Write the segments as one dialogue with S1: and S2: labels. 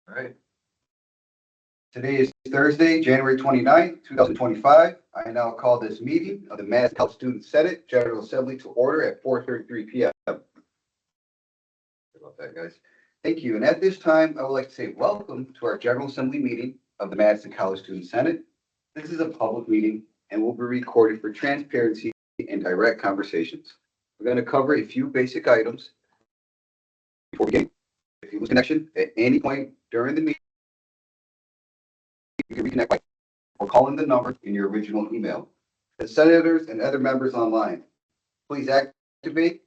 S1: All right. Today is Thursday, January 29th, 2025. I now call this meeting of the Madison College Student Senate General Assembly to order at 4:33 p.m. Sorry about that, guys. Thank you. And at this time, I would like to say welcome to our General Assembly meeting of the Madison College Student Senate. This is a public meeting and will be recorded for transparency and direct conversations. We're going to cover a few basic items before beginning. If you lose connection at any point during the meeting, you can reconnect by or call in the number in your original email. The senators and other members online, please activate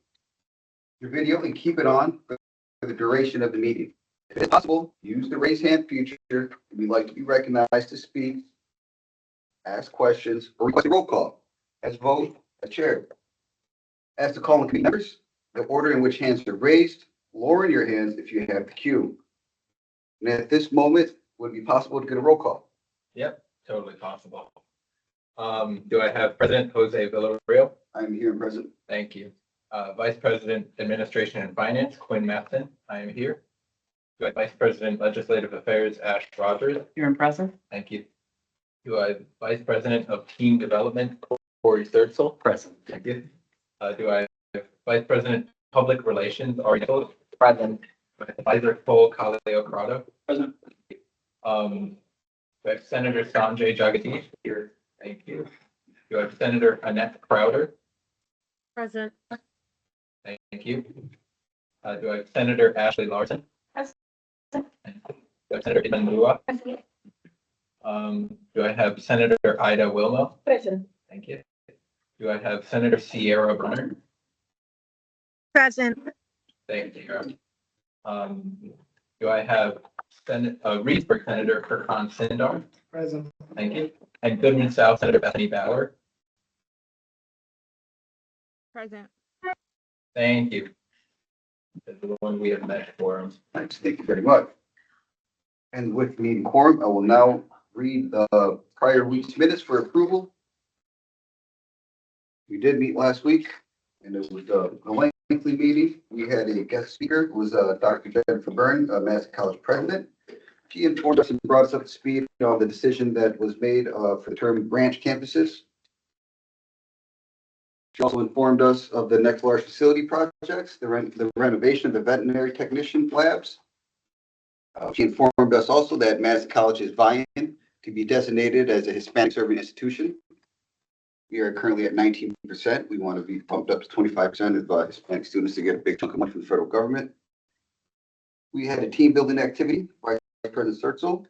S1: your video and keep it on for the duration of the meeting. If it's possible, use the raise hand feature if you'd like to be recognized to speak, ask questions, or request a roll call as vote as chair. As to call on committee members, the order in which hands are raised, lower your hands if you have the cue. And at this moment, would it be possible to get a roll call?
S2: Yep, totally possible. Do I have President Jose Villarreal?
S1: I'm here and present.
S2: Thank you. Vice President Administration and Finance, Quinn Matson, I am here. Do I have Vice President Legislative Affairs, Ash Rogers?
S3: Here and present.
S2: Thank you. Do I have Vice President of Team Development, Corey Sturtzel?
S3: Present.
S2: Thank you. Do I have Vice President Public Relations, Ari Nichols?
S3: Present.
S2: Advisor Cole Calio-Corrado?
S3: Present.
S2: Do I have Senator Sanjay Jagadish? Here. Thank you. Do I have Senator Annette Crowder?
S4: Present.
S2: Thank you. Do I have Senator Ashley Larson?
S4: Present.
S2: Do I have Senator Ibn Lua? Do I have Senator Ida Wilmo?
S4: Present.
S2: Thank you. Do I have Senator Sierra Brunner?
S4: Present.
S2: Thank you. Do I have Reedsburg Senator Kirkan Sindar?
S3: Present.
S2: Thank you. And Goodman South Senator Bethany Bauer?
S4: Present.
S2: Thank you. That's the one we have met for.
S1: Thanks. Thank you very much. And with meeting quorum, I will now read the prior week's minutes for approval. We did meet last week, and it was a lengthy meeting. We had a guest speaker, who was Dr. Jennifer Byrne, Madison College president. She informed us and brought us up to speed on the decision that was made for the term branch campuses. She also informed us of the next large facility projects, the renovation of the veterinary technician labs. She informed us also that Madison College is vying to be designated as a Hispanic serving institution. We are currently at 19%. We want to be bumped up to 25% of Hispanic students to get a big chunk of money from the federal government. We had a team building activity by President Sturtzel.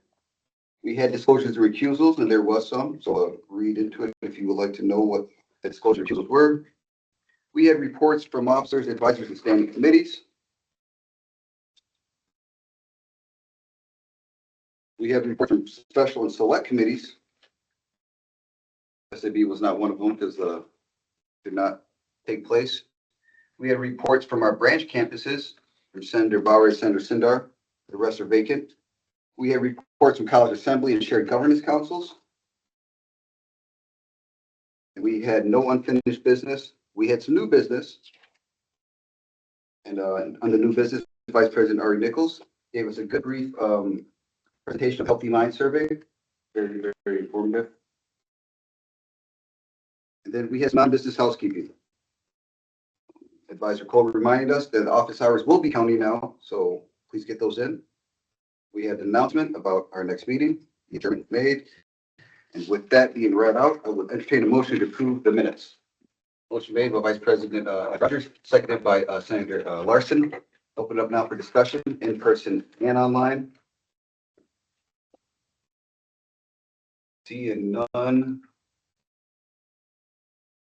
S1: We had disclosures and recusals, and there was some, so I'll read into it if you would like to know what the disclosure and recusals were. We had reports from officers, advisors, and standing committees. We have reports from special and select committees. SAB was not one of them because did not take place. We had reports from our branch campuses from Senator Bauer and Senator Sindar. The rest are vacant. We had reports from College Assembly and Shared Governance Councils. And we had no unfinished business. We had some new business. And under new business, Vice President Ari Nichols gave us a good brief presentation of Healthy Mind Survey. Very, very, very informative. And then we had some non-business housekeeping. Advisor Cole reminded us that office hours will be counting now, so please get those in. We had an announcement about our next meeting, the adjournment made. And with that being read out, I will entertain a motion to approve the minutes. Motion made by Vice President Rogers, seconded by Senator Larson. Open up now for discussion in person and online. Seeing none.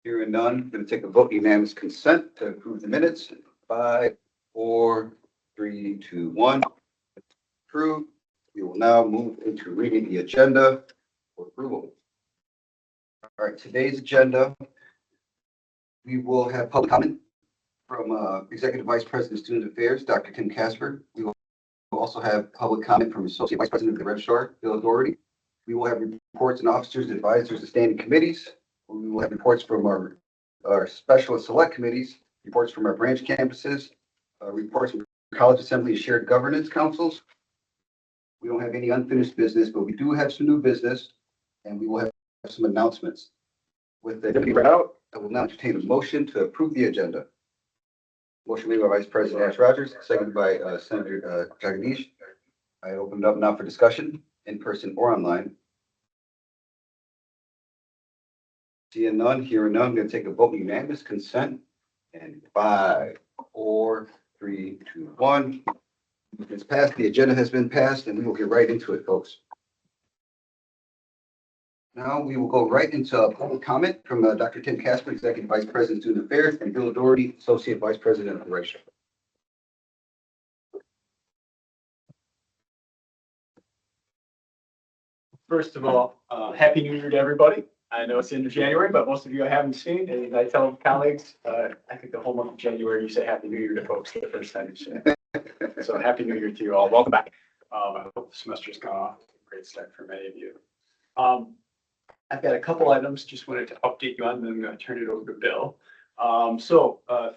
S1: Hearing none, I'm going to take a vote unanimous consent to approve the minutes. 5, 4, 3, 2, 1. Approved. We will now move into reading the agenda for approval. All right, today's agenda, we will have public comment from Executive Vice President of Student Affairs, Dr. Tim Casper. We will also have public comment from Associate Vice President of the Registrar, Bill Doherty. We will have reports and officers, advisors, and standing committees. We will have reports from our special and select committees, reports from our branch campuses, reports from College Assembly and Shared Governance Councils. We don't have any unfinished business, but we do have some new business, and we will have some announcements. With the deputy read out, I will now entertain a motion to approve the agenda. Motion made by Vice President Ash Rogers, seconded by Senator Jagadish. I open it up now for discussion, in person or online. Seeing none, hearing none, I'm going to take a vote unanimous consent. And 5, 4, 3, 2, 1. It's passed. The agenda has been passed, and we will get right into it, folks. Now we will go right into a public comment from Dr. Tim Casper, Executive Vice President, Student Affairs, and Bill Doherty, Associate Vice President of Registrar.
S3: First of all, Happy New Year to everybody. I know it's the end of January, but most of you I haven't seen, and I tell colleagues, I think the whole month of January, you say Happy New Year to folks the first time you say it. So Happy New Year to you all. Welcome back. I hope the semester's gone off. Great start for many of you. I've got a couple items, just wanted to update you on, then I'm going to turn it over to Bill.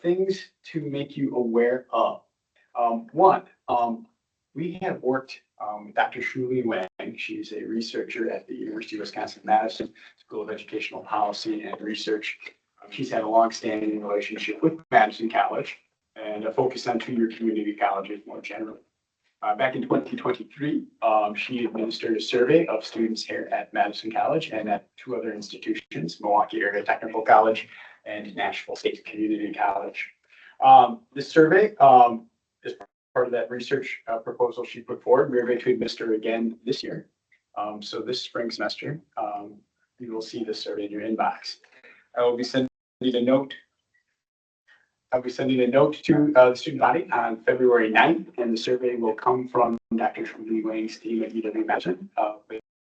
S3: Things to make you aware of. One, we have worked with Dr. Shuli Wang. She's a researcher at the University of Wisconsin-Madison School of Educational Policy and Research. She's had a long-standing relationship with Madison College and a focus on two-year community colleges more generally. Back in 2023, she administered a survey of students here at Madison College and at two other institutions, Milwaukee Area Technical College and Nashville State Community College. This survey is part of that research proposal she put forward. We're going to administer again this year. So this spring semester, you will see this survey in your inbox. I will be sending a note. I'll be sending a note to the student body on February 9th, and the survey will come from Dr. Shuli Wang's team at UW-Madison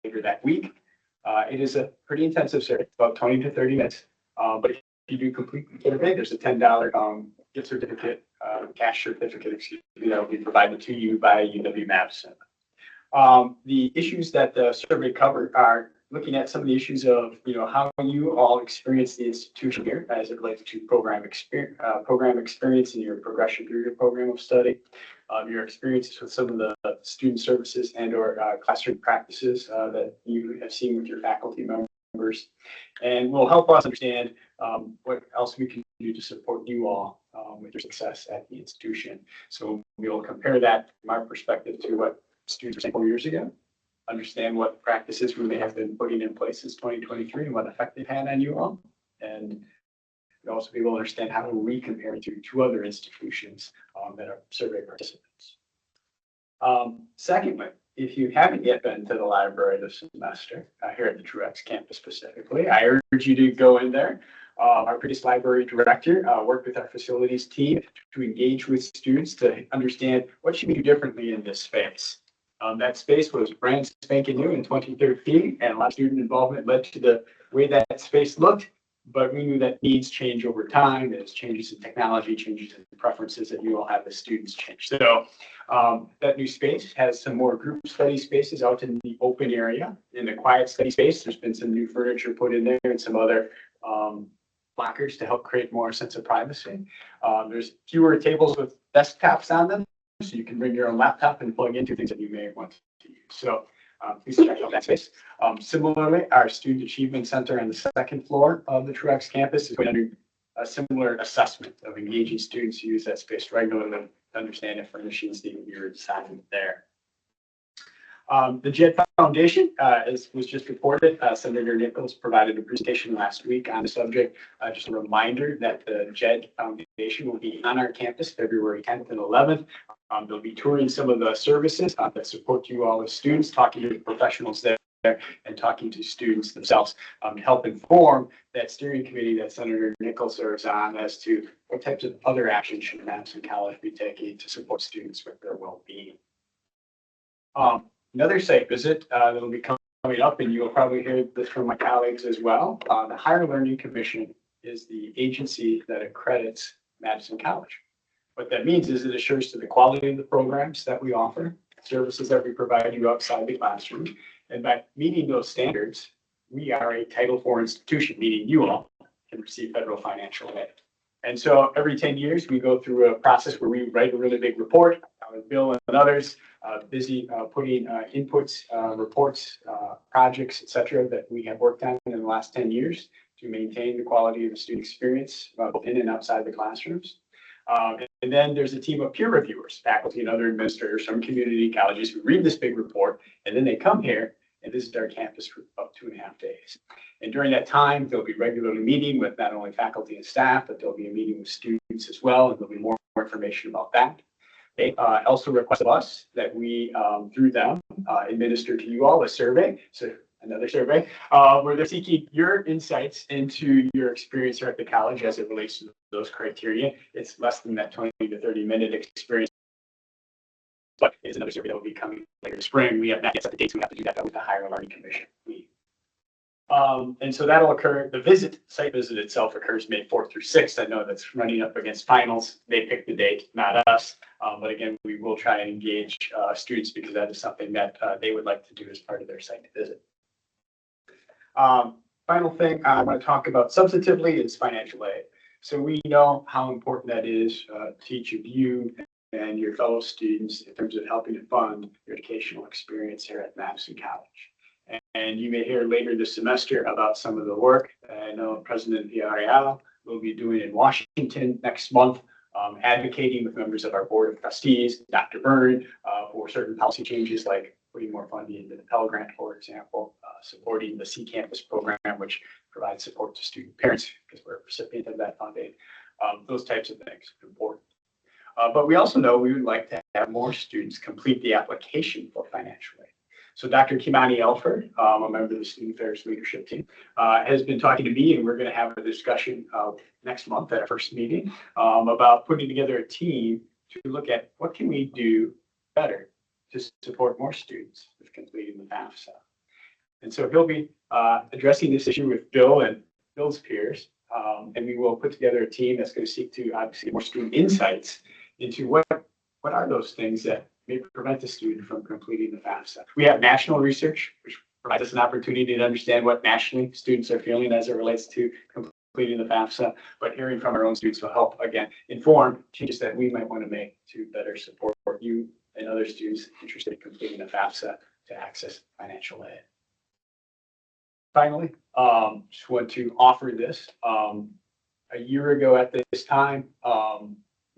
S3: later that week. It is a pretty intensive survey, about 20 to 30 minutes. But if you do complete the survey, there's a $10 gift certificate, cash certificate, excuse me, that will be provided to you by UW-Madison. The issues that the survey covered are looking at some of the issues of, how you all experience the institution here as it relates to program experience in your progression through your program of study, your experiences with some of the student services and or classroom practices that you have seen with your faculty members, and will help us understand what else we can do to support you all with your success at the institution. So we will compare that from our perspective to what students were saying 4 years ago, understand what practices we may have been putting in place since 2023 and what effect they've had on you all. And we'll also be able to understand how we compare to two other institutions that are survey participants. Secondly, if you haven't yet been to the library this semester, here at the Truex campus specifically, I urge you to go in there. Our previous library director worked with our facilities team to engage with students to understand what should we do differently in this space. That space was brand spanking new in 2013, and a lot of student involvement led to the way that space looked. But we knew that needs change over time as changes in technology, changes in preferences that you all have as students change. So that new space has some more group study spaces out in the open area. In the quiet study space, there's been some new furniture put in there and some other blockers to help create more sense of privacy. There's fewer tables with desktops on them, so you can bring your own laptop and plug into things that you may want to use. So please check out that space. Similarly, our Student Achievement Center on the second floor of the Truex campus is going under a similar assessment of engaging students who use that space regularly to understand if furnishings need to be redesigned there. The JED Foundation, as was just reported, Senator Nichols provided a presentation last week on the subject. Just a reminder that the JED Foundation will be on our campus February 10th and 11th. They'll be touring some of the services that support you all as students, talking to professionals there, and talking to students themselves to help inform that steering committee that Senator Nichols serves on as to what types of other actions should Madison College be taking to support students with their well-being. Another site visit that will be coming up, and you'll probably hear this from my colleagues as well. The Higher Learning Commission is the agency that accredits Madison College. What that means is it assures to the quality of the programs that we offer, services that we provide you outside the classroom. And by meeting those standards, we are a Title IV institution, meaning you all can receive federal financial aid. And so every 10 years, we go through a process where we write a really big report with Bill and others, busy putting inputs, reports, projects, et cetera, that we have worked on in the last 10 years to maintain the quality of the student experience both in and outside the classrooms. And then there's a team of peer reviewers, faculty and other administrators from community colleges who read this big report, and then they come here and visit our campus for about 2.5 days. And during that time, they'll be regularly meeting with not only faculty and staff, but there'll be a meeting with students as well, and there'll be more information about that. They also request of us that we, through them, administer to you all a survey. So another survey where they're seeking your insights into your experience here at the college as it relates to those criteria. It's less than that 20 to 30 minute experience, but it's another survey that will be coming later this spring. We have not yet set the dates. We have to do that with the Higher Learning Commission. And so that'll occur. The site visit itself occurs May 4th through 6th. I know that's running up against finals. They pick the date, not us. But again, we will try and engage students because that is something that they would like to do as part of their site visit. Final thing I want to talk about substantively is financial aid. So we know how important that is to each of you and your fellow students in terms of helping to fund your educational experience here at Madison College. And you may hear later this semester about some of the work I know President Villarreal will be doing in Washington next month, advocating with members of our Board of Trustees, Dr. Byrne, for certain policy changes like putting more funding into the Pell Grant, for example, supporting the C Campus program, which provides support to student parents because we're a recipient of that funding. Those types of things are important. But we also know we would like to have more students complete the application for financial aid. So Dr. Kimani Elford, a member of the Student Affairs Leadership Team, has been talking to me, and we're going to have a discussion next month at our first meeting about putting together a team to look at what can we do better to support more students with completing the FAFSA. And so he'll be addressing this issue with Bill and Bill's peers, and we will put together a team that's going to seek to obviously get more student insights into what are those things that may prevent a student from completing the FAFSA. We have national research, which provides us an opportunity to understand what nationally students are feeling as it relates to completing the FAFSA, but hearing from our own students will help, again, inform changes that we might want to make to better support you and other students interested in completing the FAFSA to access financial aid. Finally, just want to offer this. A year ago at this time,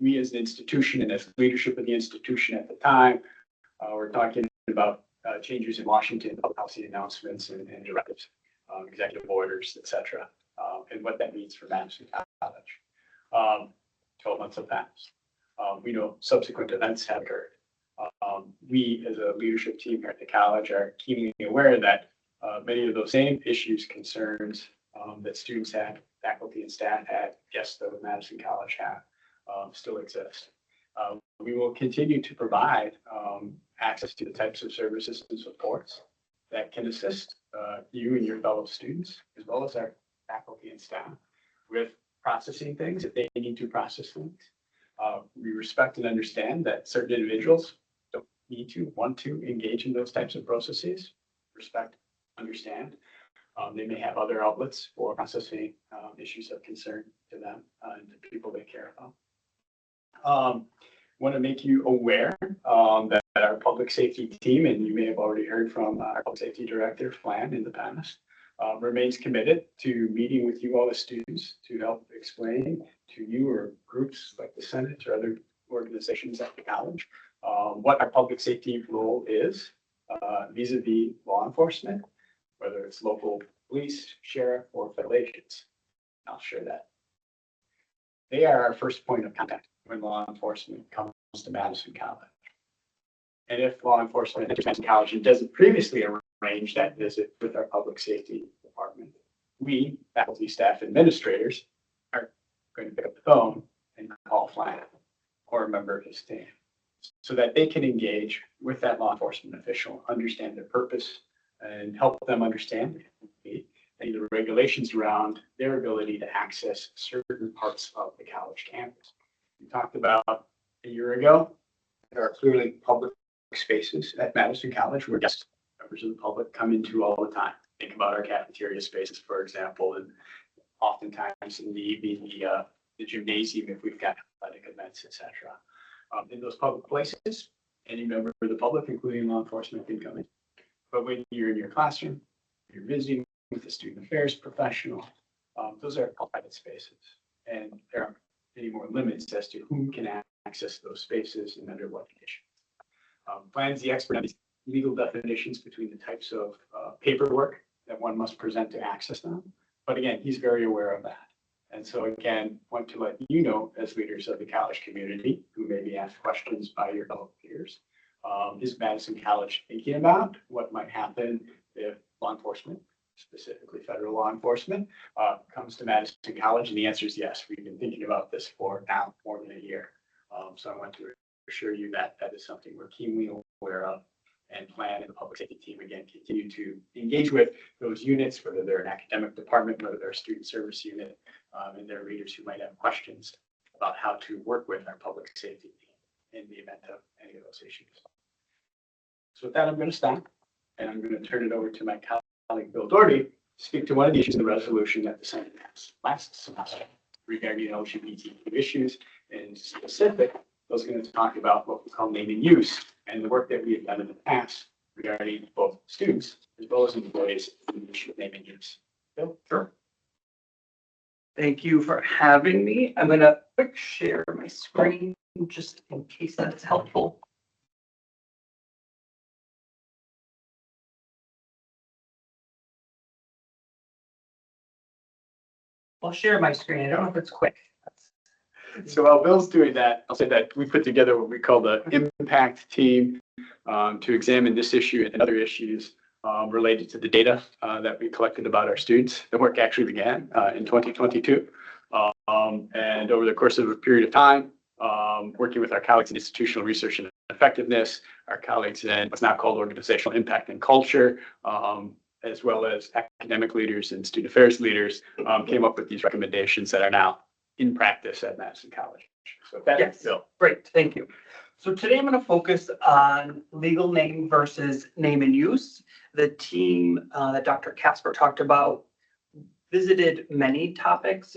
S3: we as an institution and as leadership of the institution at the time, we're talking about changes in Washington, public policy announcements and directives, executive orders, et cetera, and what that means for Madison College. 12 months have passed. We know subsequent events have occurred. We as a leadership team here at the college are keenly aware that many of those same issues, concerns that students had, faculty and staff had, guests that Madison College had, still exist. We will continue to provide access to the types of services and supports that can assist you and your fellow students, as well as our faculty and staff, with processing things if they need to process things. We respect and understand that certain individuals don't need to, want to engage in those types of processes. Respect, understand. They may have other outlets for processing issues of concern to them and the people they care about. Want to make you aware that our public safety team, and you may have already heard from our public safety director, Flan, in the past, remains committed to meeting with you all as students to help explain to you or groups like the Senate or other organizations at the college what our public safety role is vis-a-vis law enforcement, whether it's local police, sheriff, or federal agents. I'll share that. They are our first point of contact when law enforcement comes to Madison College. And if law enforcement enters Madison College and doesn't previously arrange that visit with our public safety department, we, faculty, staff, administrators, are going to pick up the phone and call Flan or a member of his team so that they can engage with that law enforcement official, understand their purpose, and help them understand the regulations around their ability to access certain parts of the college campus. We talked about a year ago, there are clearly public spaces at Madison College where guests, members of the public, come into all the time. Think about our cafeteria spaces, for example, and oftentimes in the evening, the gymnasium if we've got athletic events, etc. in those public places. Any member of the public, including law enforcement, can come in. But when you're in your classroom, you're visiting with a student affairs professional, those are private spaces. And there aren't any more limits as to who can access those spaces and under what conditions. Plan's the expert on these legal definitions between the types of paperwork that one must present to access them. But again, he's very aware of that. And so again, want to let you know, as leaders of the college community who may be asked questions by your fellow peers, is Madison College thinking about what might happen if law enforcement, specifically federal law enforcement, comes to Madison College? And the answer is yes. We've been thinking about this for now more than a year. So I want to assure you that that is something we're keenly aware of, and Plan and the public safety team, again, continue to engage with those units, whether they're an academic department, whether they're a student service unit, and their leaders who might have questions about how to work with our public safety team in the event of any of those issues. So with that, I'm going to stop, and I'm going to turn it over to my colleague, Bill Doherty, to speak to one of the issues in the resolution that the Senate passed last semester regarding LGBTQ issues, and specific, I was going to talk about what we call name and use and the work that we have done in the past regarding both students as well as employees in the issue of name and use. Bill? Sure.
S5: Thank you for having me. I'm going to quick share my screen just in case that's helpful. I'll share my screen. I don't know if it's quick.
S3: So while Bill's doing that, I'll say that we put together what we call the impact team to examine this issue and other issues related to the data that we collected about our students. The work actually began in 2022. And over the course of a period of time, working with our colleagues in institutional research and effectiveness, our colleagues in what's now called organizational impact and culture, as well as academic leaders and student affairs leaders, came up with these recommendations that are now in practice at Madison College. So that's
S5: Yes.
S3: Bill.
S5: Great, thank you. So today I'm going to focus on legal name versus name and use. The team that Dr. Casper talked about visited many topics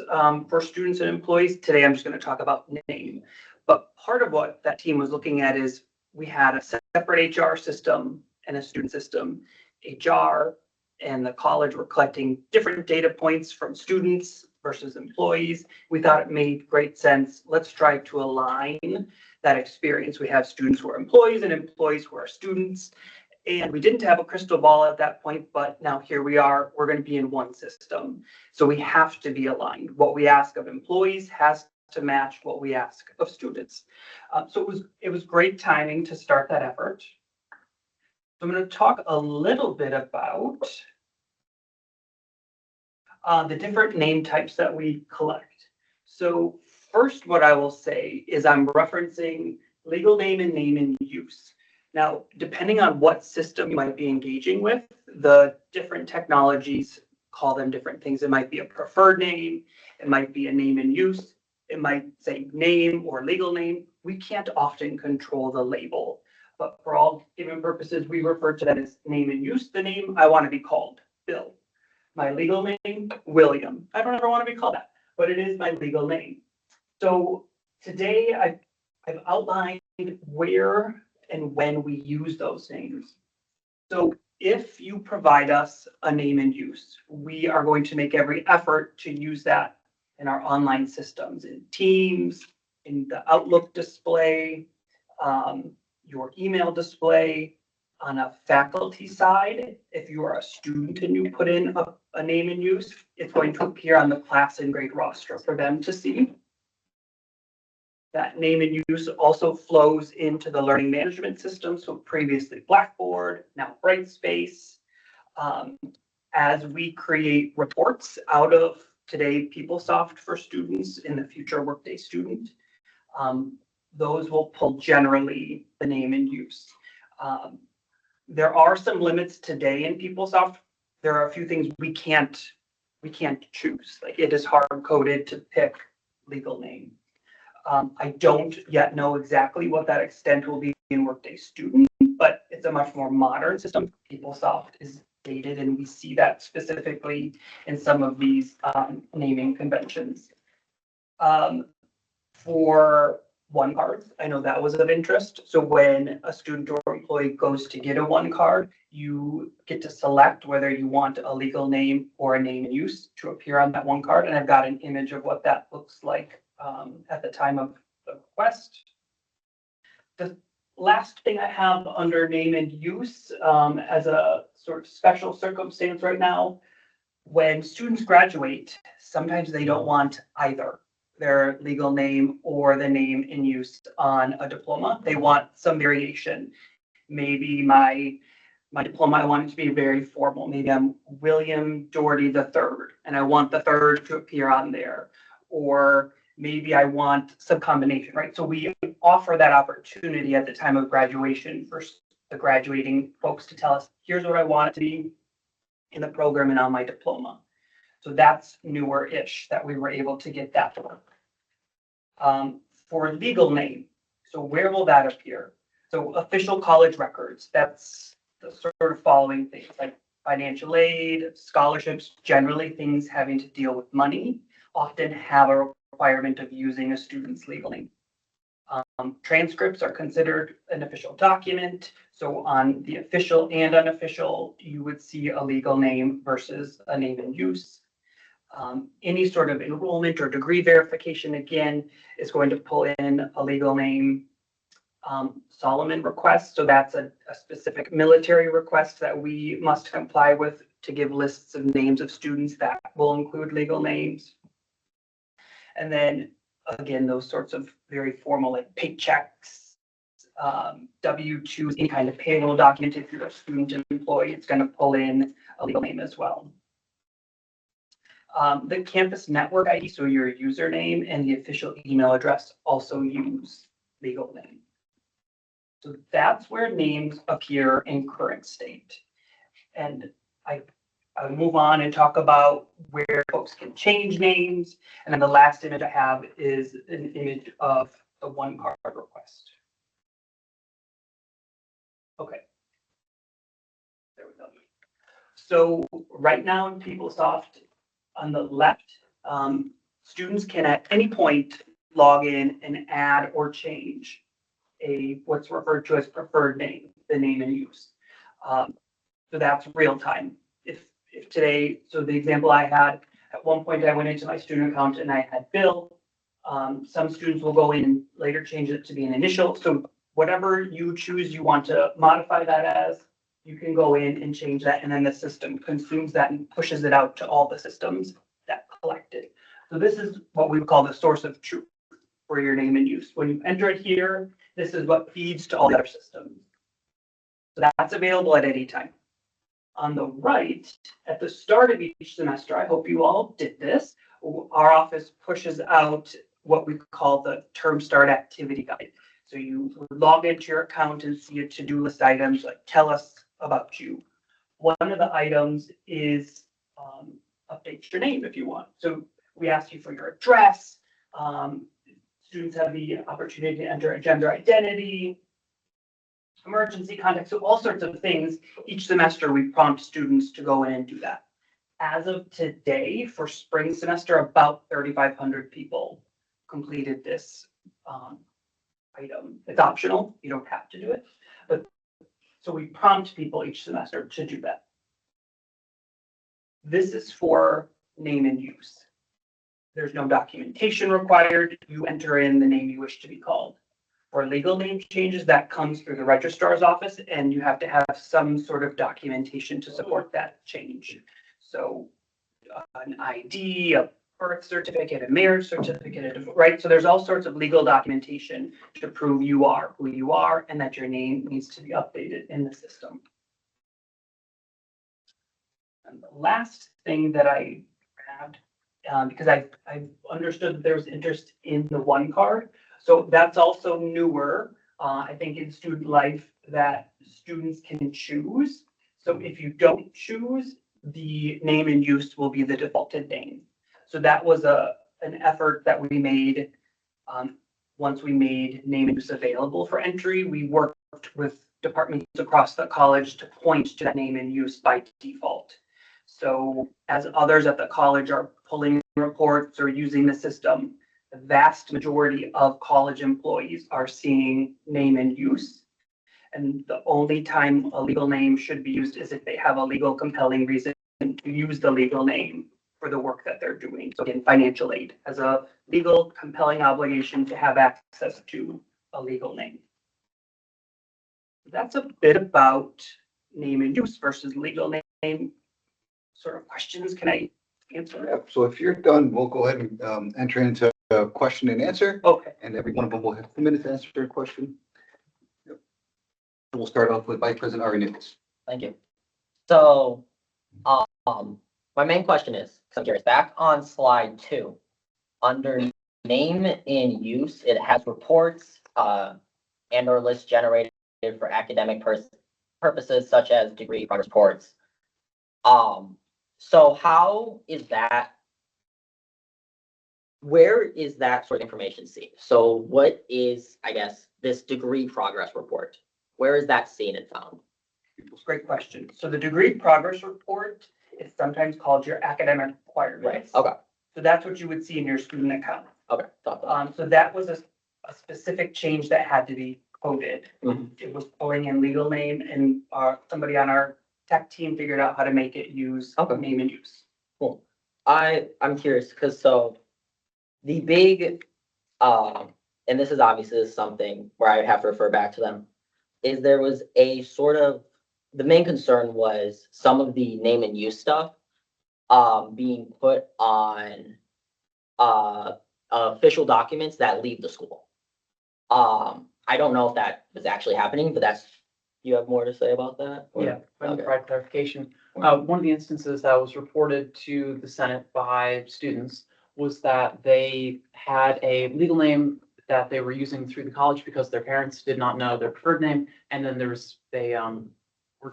S5: for students and employees. Today I'm just going to talk about name. But part of what that team was looking at is we had a separate HR system and a student system. HR and the college were collecting different data points from students versus employees. We thought it made great sense. Let's try to align that experience. We have students who are employees and employees who are students. And we didn't have a crystal ball at that point, but now here we are. We're going to be in one system. So we have to be aligned. What we ask of employees has to match what we ask of students. So it was great timing to start that effort. So I'm going to talk a little bit about the different name types that we collect. So first, what I will say is I'm referencing legal name and name in use. Now, depending on what system you might be engaging with, the different technologies call them different things. It might be a preferred name. It might be a name in use. It might say name or legal name. We can't often control the label, but for all given purposes, we refer to that as name in use. The name I want to be called, Bill. My legal name, William. I don't ever want to be called that, but it is my legal name. So today I've outlined where and when we use those names. So if you provide us a name and use, we are going to make every effort to use that in our online systems, in Teams, in the Outlook display, your email display. On a faculty side, if you are a student and you put in a name and use, it's going to appear on the class and grade roster for them to see. That name and use also flows into the learning management system. So previously Blackboard, now Brightspace. As we create reports out of today PeopleSoft for students, in the future Workday student, those will pull generally the name and use. There are some limits today in PeopleSoft. There are a few things we can't choose. Like it is hard coded to pick legal name. I don't yet know exactly what that extent will be in Workday Student, but it's a much more modern system. PeopleSoft is dated, and we see that specifically in some of these naming conventions. For one cards. I know that was of interest. So when a student or employee goes to get a one card, you get to select whether you want a legal name or a name in use to appear on that one card. And I've got an image of what that looks like at the time of the request. The last thing I have under name and use as a sort of special circumstance right now, when students graduate, sometimes they don't want either their legal name or the name in use on a diploma. They want some variation. Maybe my diploma, I want it to be very formal. Maybe I'm William Doherty III, and I want the third to appear on there. Or maybe I want some combination, right? So we offer that opportunity at the time of graduation for the graduating folks to tell us, here's what I want it to be in the program and on my diploma. So that's newer-ish that we were able to get that for. For legal name, so where will that appear? So official college records, that's the sort of following things like financial aid, scholarships, generally things having to deal with money, often have a requirement of using a student's legal name. Transcripts are considered an official document. So on the official and unofficial, you would see a legal name versus a name in use. Any sort of enrollment or degree verification, again, is going to pull in a legal name. Solomon request, so that's a specific military request that we must comply with to give lists of names of students that will include legal names. And then again, those sorts of very formal like paychecks, W-2s, any kind of payroll document. If you're a student and employee, it's going to pull in a legal name as well. The campus network ID, so your username and the official email address also use legal name. So that's where names appear in current state. And I'll move on and talk about where folks can change names. And then the last image I have is an image of the one card request. Okay. There we go. So right now in PeopleSoft, on the left, students can at any point log in and add or change what's referred to as preferred name, the name in use. So that's real time. If today, so the example I had, at one point I went into my student account and I had Bill. Some students will go in and later change it to be an initial. So whatever you choose you want to modify that as, you can go in and change that, and then the system consumes that and pushes it out to all the systems that collect it. So this is what we would call the source of truth for your name in use. When you enter it here, this is what feeds to all the other systems. So that's available at any time. On the right, at the start of each semester, I hope you all did this, our office pushes out what we call the term start activity guide. So you log into your account and see a to-do list items like tell us about you. One of the items is update your name if you want. So we ask you for your address. Students have the opportunity to enter a gender identity, emergency contact, so all sorts of things. Each semester, we prompt students to go in and do that. As of today, for spring semester, about 3,500 people completed this item. It's optional, you don't have to do it, but so we prompt people each semester to do that. This is for name and use. There's no documentation required. You enter in the name you wish to be called. For legal name changes, that comes through the registrar's office, and you have to have some sort of documentation to support that change. So an ID, a birth certificate, a marriage certificate, right? So there's all sorts of legal documentation to prove you are who you are and that your name needs to be updated in the system. And the last thing that I grabbed, because I've understood that there's interest in the one card. So that's also newer, I think, in student life, that students can choose. So if you don't choose, the name in use will be the defaulted name. So that was an effort that we made. Once we made name in use available for entry, we worked with departments across the college to point to that name in use by default. So as others at the college are pulling reports or using the system, the vast majority of college employees are seeing name and use. And the only time a legal name should be used is if they have a legal compelling reason to use the legal name for the work that they're doing. So in financial aid has a legal compelling obligation to have access to a legal name. That's a bit about name and use versus legal name sort of questions. Can I answer?
S1: Yeah, so if you're done, we'll go ahead and enter into question and answer,
S5: Okay.
S1: and every one of them will have 2 minutes to answer your question. Yep. We'll start off with Vice President Ari Nichols.
S6: Thank you. So, my main question is, 'cause I'm curious, back on slide 2, under name in use, it has reports, and or lists generated for academic purposes such as degree progress reports. So how is that? Where is that sort of information seen? So what is, I guess, this degree progress report? Where is that seen and found?
S5: Great question. So the degree progress report is sometimes called your academic requirements.
S6: Okay,
S5: So that's what you would see in your student account.
S6: okay. Thought that.
S5: So that was a specific change that had to be coded.
S6: Mhm.
S5: It was pulling in legal name and somebody on our tech team figured out how to make it use
S6: Okay.
S5: name and use.
S6: Cool. I'm curious, because so the big, and this is obviously something where I have to refer back to them, is there was a sort of, the main concern was some of the name and use stuff, being put on, official documents that leave the school. I don't know if that was actually happening, but you have more to say about that? Or-
S7: Yeah, if I can
S6: Okay.
S7: provide clarification. One of the instances that was reported to the Senate by students was that they had a legal name that they were using through the college because their parents did not know their preferred name. And then they were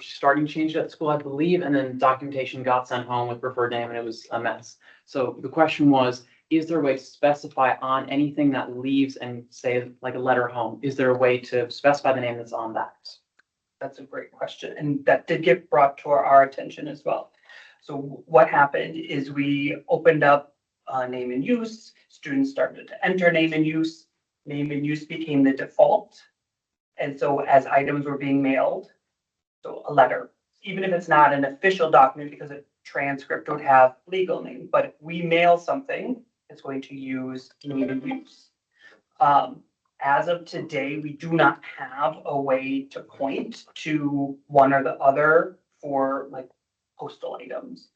S7: starting to change it at school, I believe, and then documentation got sent home with preferred name and it was a mess. So the question was, is there a way to specify on anything that leaves and say like a letter home? Is there a way to specify the name that's on that?
S5: That's a great question. And that did get brought to our attention as well. So what happened is we opened up name and use. Students started to enter name and use. Name and use became the default. And so as items were being mailed, so a letter, even if it's not an official document because a transcript would have legal name, but if we mail something, it's going to use name and use. As of today, we do not have a way to point to one or the other for like postal items.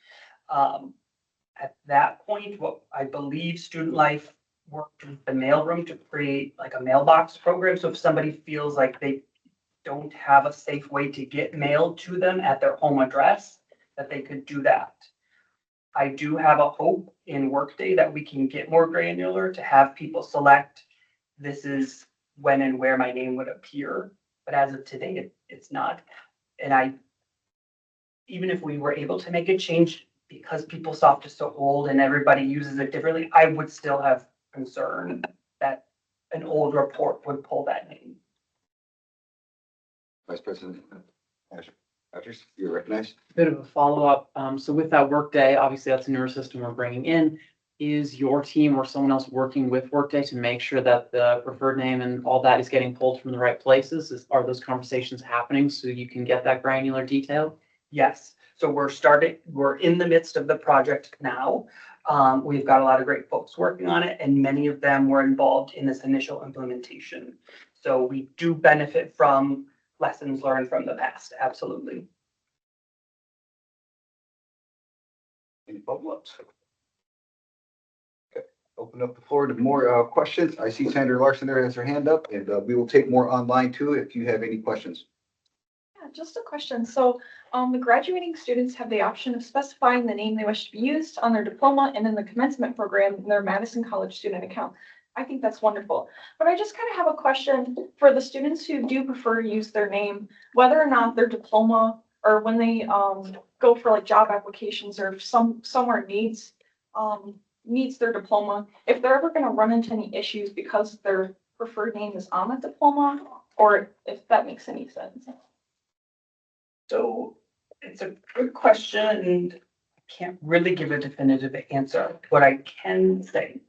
S5: At that point, what I believe Student Life worked with the mailroom to create like a mailbox program. So if somebody feels like they don't have a safe way to get mail to them at their home address, that they could do that. I do have a hope in Workday that we can get more granular to have people select, this is when and where my name would appear. But as of today, it's not. And even if we were able to make a change because PeopleSoft is so old and everybody uses it differently, I would still have concern that an old report would pull that name.
S1: Vice President Rogers, you're recognized.
S7: Bit of a follow-up. So with that Workday, obviously that's a newer system we're bringing in. Is your team or someone else working with Workday to make sure that the preferred name and all that is getting pulled from the right places? Are those conversations happening so you can get that granular detail?
S5: Yes, so we're in the midst of the project now. We've got a lot of great folks working on it and many of them were involved in this initial implementation. So we do benefit from lessons learned from the past, absolutely.
S1: Any follow-ups? Okay, open up the floor to more questions. I see Sandra Larson there has her hand up, and we will take more online too if you have any questions.
S8: Yeah, just a question. So, the graduating students have the option of specifying the name they wish to be used on their diploma and in the commencement program in their Madison College student account. I think that's wonderful. But I just kind of have a question for the students who do prefer to use their name, whether or not their diploma or when they go for like job applications or if somewhere needs their diploma, if they're ever going to run into any issues because their preferred name is on the diploma, or if that makes any sense.
S5: So it's a good question and I can't really give a definitive answer. What I can say,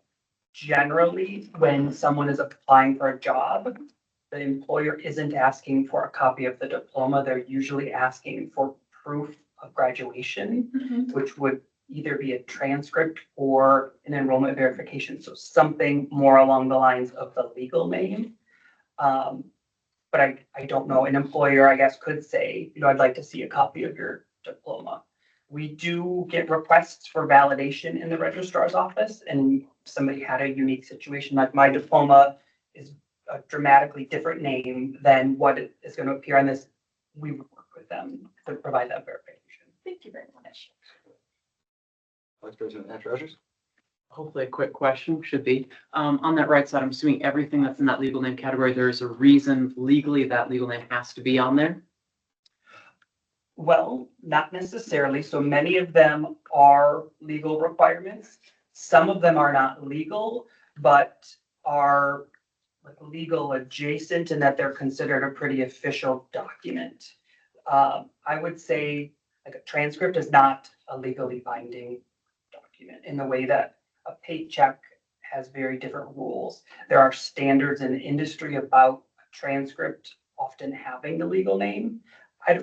S5: generally, when someone is applying for a job, the employer isn't asking for a copy of the diploma. They're usually asking for proof of graduation, which would either be a transcript or an enrollment verification. So something more along the lines of the legal name. But I don't know, an employer, I guess, could say, I'd like to see a copy of your diploma. We do get requests for validation in the registrar's office, and somebody had a unique situation, like my diploma is a dramatically different name than what is going to appear on this. We would work with them to provide that verification.
S8: Thank you very much.
S1: Vice President Ash Rogers?
S7: Hopefully a quick question should be, on that right side, I'm assuming everything that's in that legal name category, there's a reason legally that legal name has to be on there?
S5: Well, not necessarily. So many of them are legal requirements. Some of them are not legal, but are like legal adjacent in that they're considered a pretty official document. I would say like a transcript is not a legally binding document in the way that a paycheck has very different rules. There are standards in the industry about a transcript often having the legal name.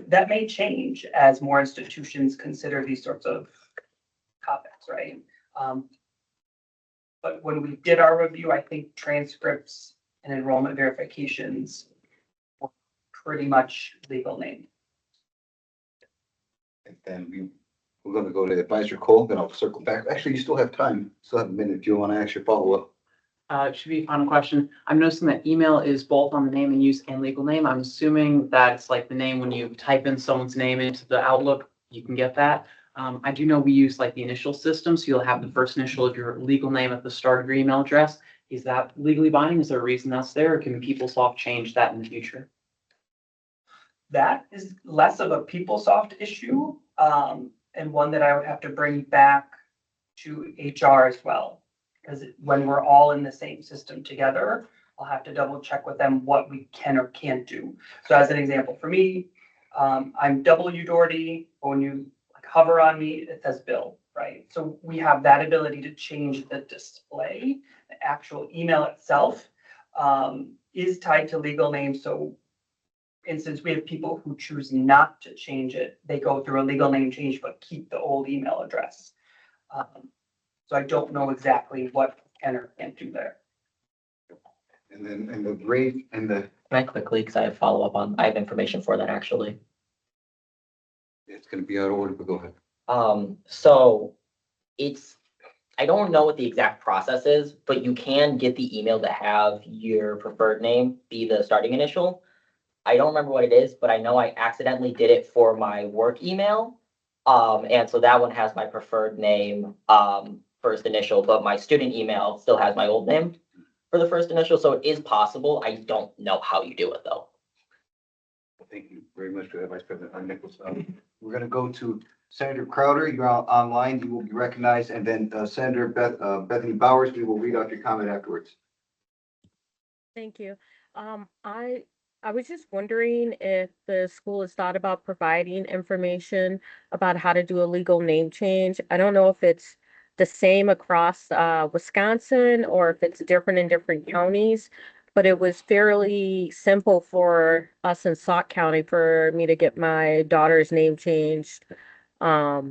S5: That may change as more institutions consider these sorts of topics, right? But when we did our review, I think transcripts and enrollment verifications were pretty much legal name.
S1: And then we're gonna go to Advisor Cole, then I'll circle back. Actually, you still have time. Still have a minute if you want to ask your follow-up.
S7: It should be a final question. I'm noticing that email is both on the name and use and legal name. I'm assuming that it's like the name when you type in someone's name into the Outlook, you can get that. I do know we use like the initial system, so you'll have the first initial of your legal name at the start of your email address. Is that legally binding? Is there a reason that's there, or can PeopleSoft change that in the future?
S5: That is less of a PeopleSoft issue, and one that I would have to bring back to HR as well. Because when we're all in the same system together, I'll have to double check with them what we can or can't do. So as an example, for me, I'm W Doherty, but when you like hover on me, it says Bill, right? So we have that ability to change the display. The actual email itself is tied to legal names. So for instance, we have people who choose not to change it. They go through a legal name change, but keep the old email address. So I don't know exactly what can or can't do there.
S1: And then, and the rate and the,
S6: Can I quickly, because I have follow-up on, I have information for that actually.
S1: it's gonna be out of order, but go ahead.
S6: So it's, I don't know what the exact process is, but you can get the email to have your preferred name be the starting initial. I don't remember what it is, but I know I accidentally did it for my work email. And so that one has my preferred name, first initial, but my student email still has my old name for the first initial. So it is possible. I don't know how you do it though.
S1: Thank you very much for that, Vice President Nichols. We're gonna go to Senator Crowder. You're online. You will be recognized, and then Senator Bethany Bowers. We will read out your comment afterwards.
S4: Thank you. I was just wondering if the school has thought about providing information about how to do a legal name change. I don't know if it's the same across Wisconsin or if it's different in different counties, but it was fairly simple for us in Sauk County for me to get my daughter's name changed. I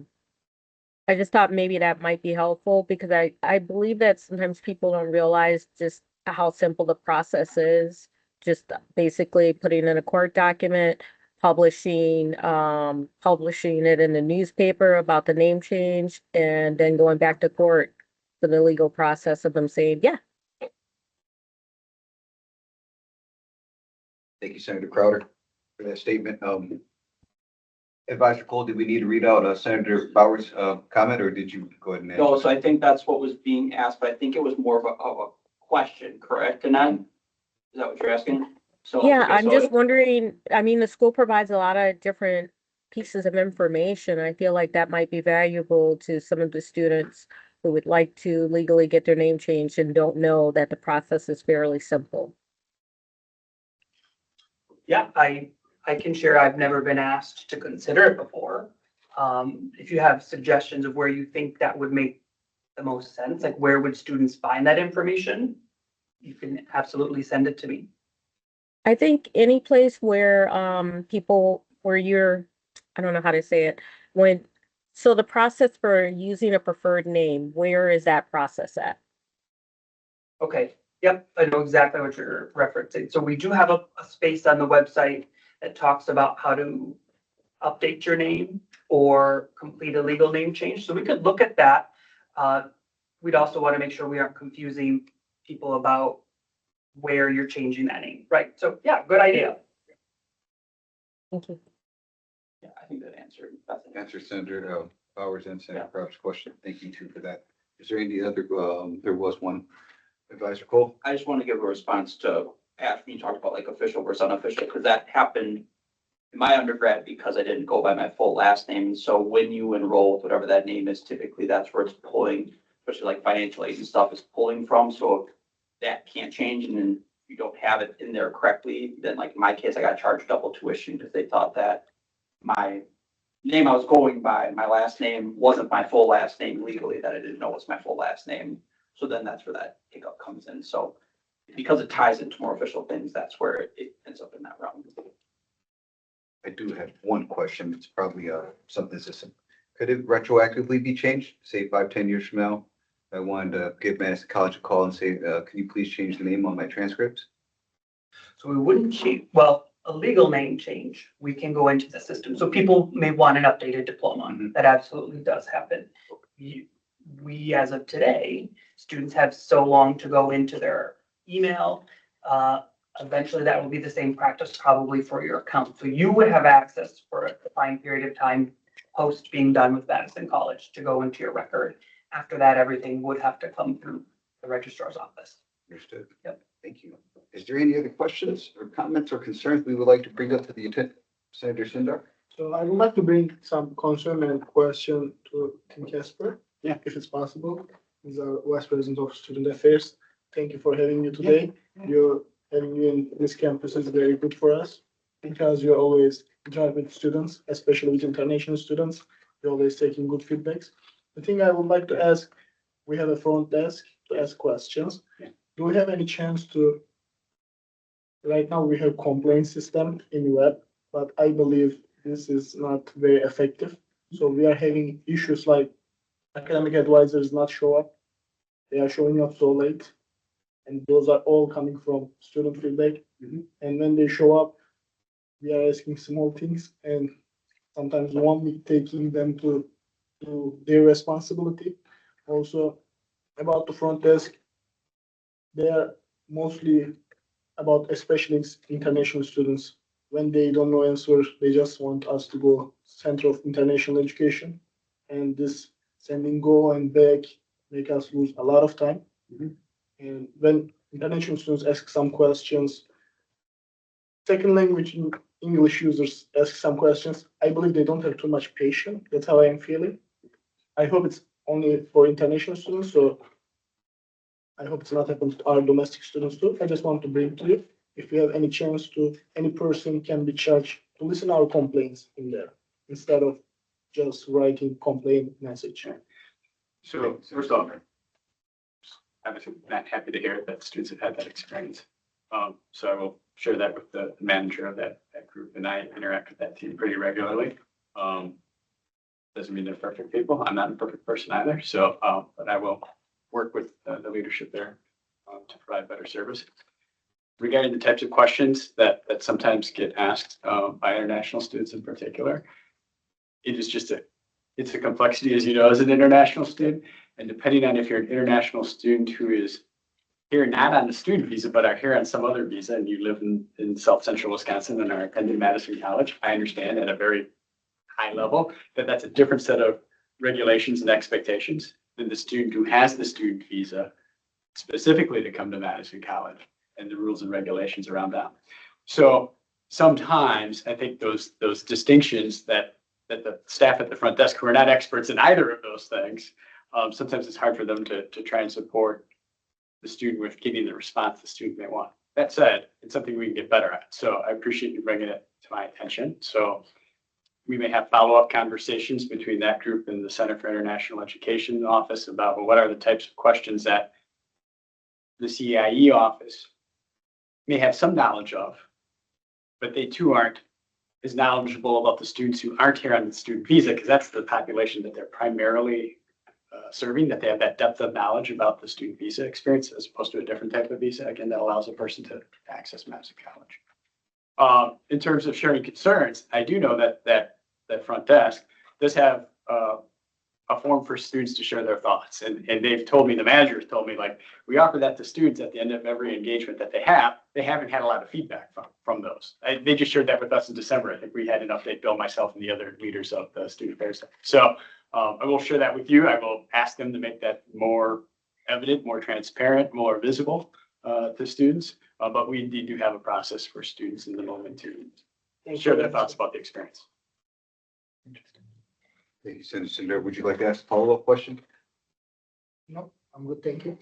S4: just thought maybe that might be helpful because I believe that sometimes people don't realize just how simple the process is. Just basically putting in a court document, publishing it in the newspaper about the name change, and then going back to court for the legal process of them saying, yeah.
S1: Thank you, Senator Crowder, for that statement. Advisor Cole, did we need to read out Senator Bowers' comment, or did you go ahead and answer?
S5: No, so I think that's what was being asked, but I think it was more of a question, correct? And then, is that what you're asking? So
S4: Yeah,
S5: okay,
S4: I'm
S5: so
S4: just wondering, I mean, the school provides a lot of different pieces of information. I feel like that might be valuable to some of the students who would like to legally get their name changed and don't know that the process is fairly simple.
S5: Yeah, I can share. I've never been asked to consider it before. If you have suggestions of where you think that would make the most sense, like where would students find that information? You can absolutely send it to me.
S4: I think any place where people where you're I don't know how to say it when so the process for using a preferred name, where is that process at?
S5: Okay, yep, I know exactly what you're referencing. So we do have a space on the website that talks about how to update your name or complete a legal name change. So we could look at that. We'd also want to make sure we aren't confusing people about where you're changing that name, right? So yeah, good idea.
S4: Thank you.
S3: Yeah, I think that answered.
S1: Answer Senator Powers and Senator Crouch's question. Thank you too for that. Is there any other, there was one. Advisor Cole?
S9: I just want to give a response to Ash, when you talked about like official versus unofficial, because that happened in my undergrad because I didn't go by my full last name. So when you enroll with whatever that name is, typically that's where it's pulling, especially like financial aid and stuff is pulling from. So if that can't change and then you don't have it in there correctly, then like in my case, I got charged double tuition because they thought that my name I was going by, my last name wasn't my full last name legally, that I didn't know was my full last name. So then that's where that hiccup comes in. So because it ties into more official things, that's where it ends up in that realm.
S1: I do have one question. It's probably something system. Could it retroactively be changed? Say 5, 10 years from now, I wanted to give Madison College a call and say, can you please change the name on my transcripts?
S5: So we wouldn't change, well, a legal name change, we can go into the system. So people may want an updated diploma.
S1: Mhm.
S5: That absolutely does happen. We, as of today, students have so long to go into their email. Eventually that will be the same practice probably for your account. So you would have access for a defined period of time post being done with Madison College to go into your record. After that, everything would have to come through the registrar's office.
S1: Understood.
S5: Yep.
S1: Thank you. Is there any other questions or comments or concerns we would like to bring up to the attention? Senator Sindar?
S10: So I would like to bring some concern and question to Tim Casper.
S3: Yeah.
S10: If it's possible. He's our Vice President of Student Affairs. Thank you for having you today. Having you in this campus is very good for us because you're always interacting with students, especially with international students. You're always taking good feedbacks. The thing I would like to ask, we have a front desk to ask questions.
S3: Yeah.
S10: Do we have any chance to, right now we have complaint system in web, but I believe this is not very effective. So we are having issues like academic advisors not show up. They are showing up so late. And those are all coming from student feedback.
S3: Mhm.
S10: And when they show up, we are asking small things and sometimes only taking them to their responsibility. Also about the front desk, they are mostly about especially international students. When they don't know answers, they just want us to go Center of International Education. And this sending go and back make us lose a lot of time.
S3: Mhm.
S10: And when international students ask some questions, second language English users ask some questions, I believe they don't have too much patience. That's how I am feeling. I hope it's only for international students, so I hope it's not happening to our domestic students too. I just want to bring to you, if you have any chance to, any person can be charged to listen our complaints in there instead of just writing complaint message.
S3: So first off, I'm not happy to hear that students have had that experience. So I will share that with the manager of that group, and I interact with that team pretty regularly. Doesn't mean they're perfect people. I'm not a perfect person either. So, but I will work with the leadership there to provide better service. Regarding the types of questions that sometimes get asked by international students in particular, it is just it's a complexity, as you know, as an international student. And depending on if you're an international student who is here not on the student visa, but are here on some other visa, and you live in South Central Wisconsin and are attending Madison College, I understand at a very high level that that's a different set of regulations and expectations than the student who has the student visa specifically to come to Madison College and the rules and regulations around that. So sometimes I think those distinctions that the staff at the front desk who are not experts in either of those things, sometimes it's hard for them to try and support the student with getting the response the student may want. That said, it's something we can get better at. So I appreciate you bringing it to my attention. So we may have follow-up conversations between that group and the Center for International Education office about what are the types of questions that the CIE office may have some knowledge of, but they too aren't as knowledgeable about the students who aren't here on the student visa, because that's the population that they're primarily serving, that they have that depth of knowledge about the student visa experience as opposed to a different type of visa. Again, that allows a person to access Madison College. In terms of sharing concerns, I do know that front desk does have a form for students to share their thoughts. And they've told me, the managers told me, like, we offer that to students at the end of every engagement that they have. They haven't had a lot of feedback from those. They just shared that with us in December. I think we had an update, Bill, myself, and the other leaders of the student affairs. So I will share that with you. I will ask them to make that more evident, more transparent, more visible to students. But we indeed do have a process for students in the moment to share their thoughts about the experience.
S1: Thank you, Senator Sindor. Would you like to ask a follow-up question?
S10: No, I'm good, thank you.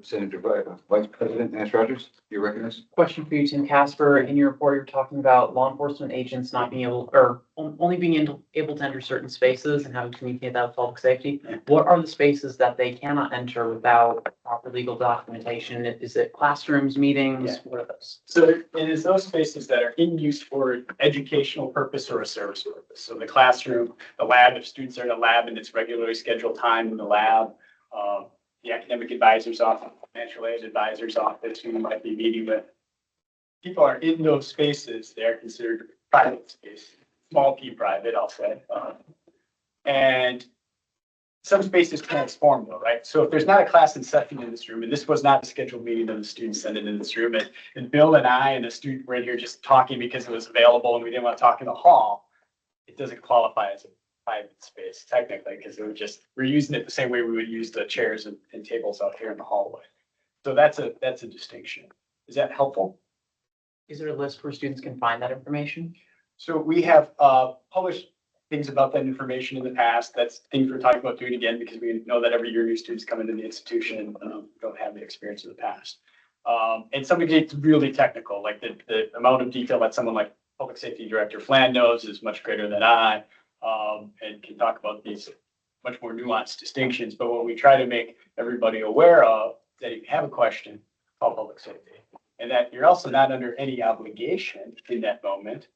S1: Senator Vice President Ash Rogers, you're recognized.
S7: Question for you, Tim Casper. In your report, you're talking about law enforcement agents not being able, or only being able to enter certain spaces and having to communicate that with public safety. What are the spaces that they cannot enter without proper legal documentation? Is it classrooms, meetings?
S3: Yeah.
S7: What are those?
S3: So it is those spaces that are in use for educational purpose or a service purpose. So the classroom, the lab, if students are in a lab and it's regularly scheduled time in the lab, the academic advisor's office, financial aid advisor's office, who you might be meeting with. People are in those spaces. They're considered private space, small p private, I'll say. And some spaces transform though, right? So if there's not a class in session in this room, and this was not a scheduled meeting that the students sent in this room, and Bill and I and a student were in here just talking because it was available and we didn't want to talk in the hall, it doesn't qualify as a private space technically, because we're using it the same way we would use the chairs and tables out here in the hallway. So that's a distinction. Is that helpful?
S7: Is there a list where students can find that information?
S3: So we have published things about that information in the past. That's things we're talking about doing again, because we know that every year new students come into the institution and don't have the experience of the past. And some of it's really technical, like the amount of detail that someone like Public Safety Director Flan knows is much greater than I, and can talk about these much more nuanced distinctions. But what we try to make everybody aware of, that if you have a question, call public safety. And that you're also not under any obligation in that moment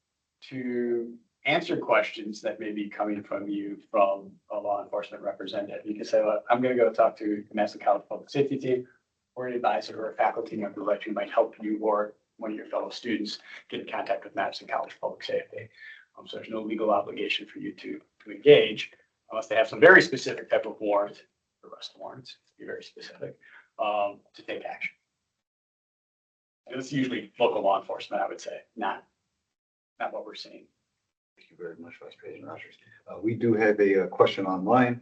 S3: to answer questions that may be coming from you from a law enforcement representative. You can say, well, I'm going to go talk to the Madison College Public Safety team, or an advisor or a faculty member that you might help you or one of your fellow students get in contact with Madison College Public Safety. So there's no legal obligation for you to engage unless they have some very specific type of warrant, arrest warrants, to be very specific, to take action. And it's usually local law enforcement, I would say, not what we're seeing.
S1: Thank you very much, Vice President Rogers. We do have a question online.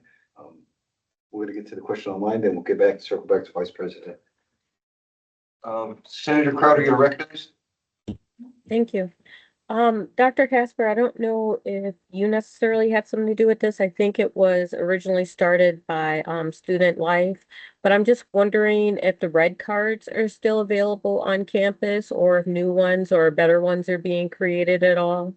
S1: We're going to get to the question online, then we'll get back, circle back to Vice President. Senator Crowder, you're recognized.
S4: Thank you. Dr. Casper, I don't know if you necessarily had something to do with this. I think it was originally started by Student Life, but I'm just wondering if the red cards are still available on campus, or if new ones or better ones are being created at all.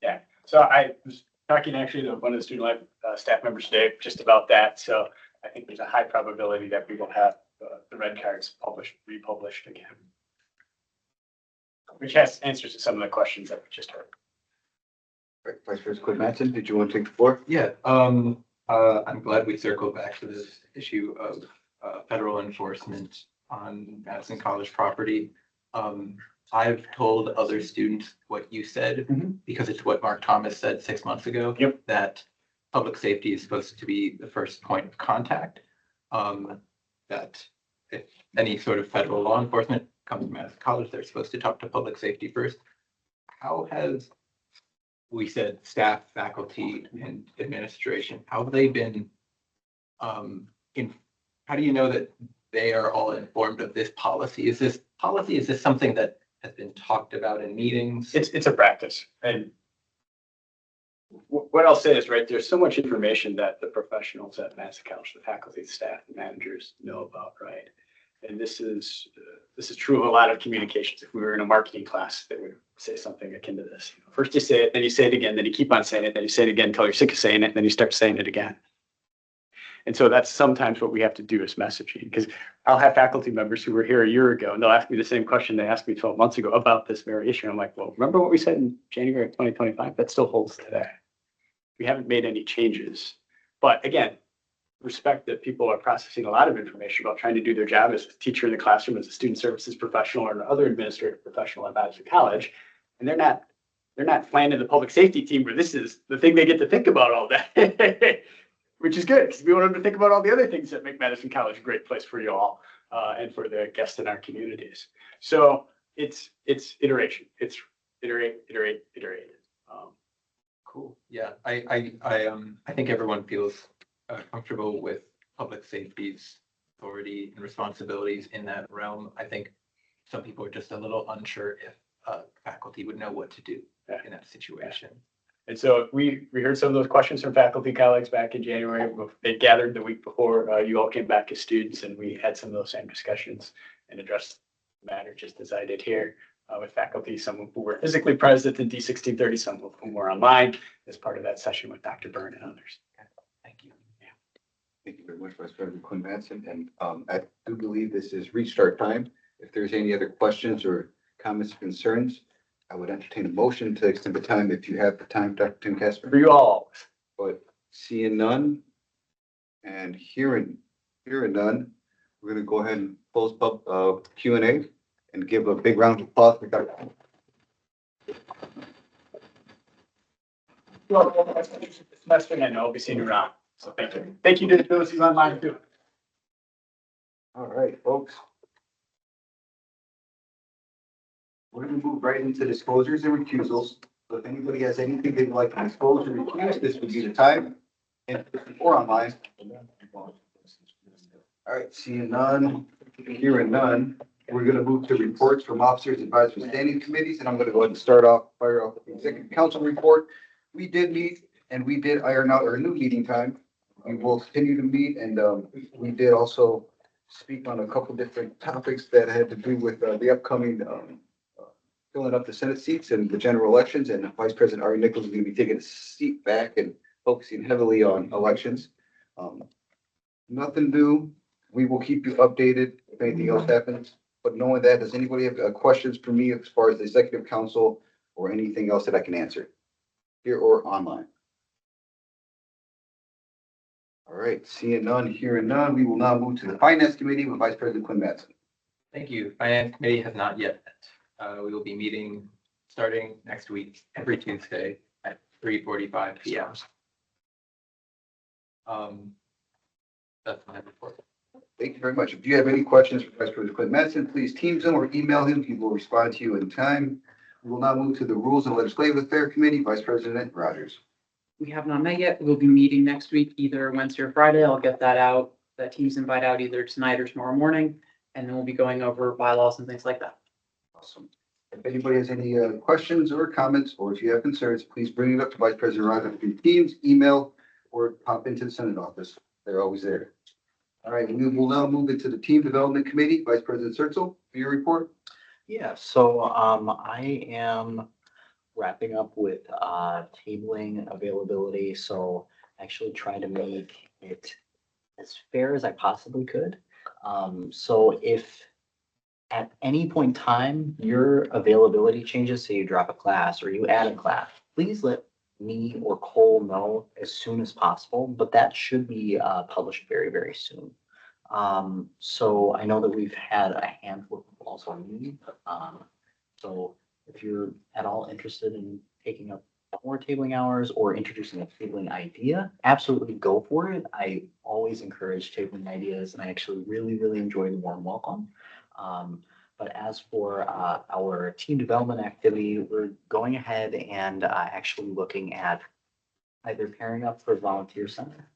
S3: Yeah, so I was talking actually to one of the Student Life staff members today just about that. So I think there's a high probability that we will have the red cards republished again, which has answers to some of the questions that we just heard.
S1: Right, Vice President Quinn Matson, did you want to take the floor?
S2: Yeah, I'm glad we circled back to this issue of federal enforcement on Madison College property. I've told other students what you said, because it's what Mark Thomas said 6 months ago.
S3: Yep.
S2: That public safety is supposed to be the first point of contact. That if any sort of federal law enforcement comes to Madison College, they're supposed to talk to public safety first. How has, we said, staff, faculty, and administration, how have they been how do you know that they are all informed of this policy? Is this something that has been talked about in meetings?
S3: It's a practice. And what I'll say is, right, there's so much information that the professionals at Madison College, the faculty, the staff, the managers know about, right? And this is true of a lot of communications. If we were in a marketing class, they would say something akin to this. First you say it, then you say it again, then you keep on saying it, then you say it again until you're sick of saying it, then you start saying it again. And so that's sometimes what we have to do is messaging, because I'll have faculty members who were here a year ago and they'll ask me the same question they asked me 12 months ago about this very issue. I'm like, well, remember what we said in January of 2025? That still holds today. We haven't made any changes. But again, respect that people are processing a lot of information about trying to do their job as a teacher in the classroom, as a student services professional, or another administrative professional at Madison College. And they're not planning the public safety team where this is the thing they get to think about all day. Which is good, because we want them to think about all the other things that make Madison College a great place for you all, and for the guests in our communities. So it's iteration. It's iterate.
S2: Cool. Yeah, I think everyone feels comfortable with public safety's authority and responsibilities in that realm. I think some people are just a little unsure if faculty would know what to do in that situation.
S3: And so we heard some of those questions from faculty colleagues back in January. They gathered the week before you all came back as students, and we had some of those same discussions and addressed the matter just as I did here with faculty, some who were physically present in D1630, some of whom were online as part of that session with Dr. Byrne and others.
S2: Thank you.
S1: Thank you very much, Vice President Quinn Mattson. And I do believe this is restart time. If there's any other questions or comments or concerns, I would entertain a motion to extend the time if you have the time, Dr. Tim Casper.
S3: For you all.
S1: But seeing none and hearing none, we're going to go ahead and close Q&A and give a big round of applause for Dr.
S3: Semester, and I know I'll be seeing you around. So thank you. Thank you to those who's online too.
S1: All right, folks. We're going to move right into disclosures and recusals. So if anybody has anything they'd like to disclose or recuse, this would be the time. And or online. All right, seeing none, hearing none, we're going to move to reports from officers, advisory standing committees, and I'm going to go ahead and fire off with the executive council report. We did meet and we did iron out our new meeting time. We will continue to meet, and we did also speak on a couple different topics that had to do with the upcoming filling up the Senate seats and the general elections, and Vice President Ari Nichols is going to be taking a seat back and focusing heavily on elections. Nothing new. We will keep you updated if anything else happens. But knowing that, does anybody have questions for me as far as the executive council or anything else that I can answer here or online? All right, seeing none, hearing none, we will now move to the Finance Committee with Vice President Quinn Mattson.
S2: Thank you. Finance Committee has not yet met. We will be meeting starting next week, every Tuesday at 3:45 p.m. That's my report.
S1: Thank you very much. If you have any questions for Vice President Quinn Mattson, please Teams him or email him. He will respond to you in time. We will now move to the Rules and Legislative Affairs Committee. Vice President Rogers.
S7: We have not met yet. We'll be meeting next week, either Wednesday or Friday. I'll get that out, that team's invite out either tonight or tomorrow morning. And then we'll be going over bylaws and things like that.
S1: Awesome. If anybody has any questions or comments, or if you have concerns, please bring it up to Vice President Rogers through Teams, email, or pop into the Senate office. They're always there. All right, we will now move into the Team Development Committee. Vice President Surtsel, for your report.
S11: Yeah, so I am wrapping up with tabling availability. So actually trying to make it as fair as I possibly could. So if at any point in time your availability changes, say you drop a class or you add a class, please let me or Cole know as soon as possible, but that should be published very, very soon. So I know that we've had a handful of people also on leave. So if you're at all interested in taking up more tabling hours or introducing a tabling idea, absolutely go for it. I always encourage tabling ideas, and I actually really, really enjoy the warm welcome. But as for our team development activity, we're going ahead and actually looking at either pairing up for volunteer center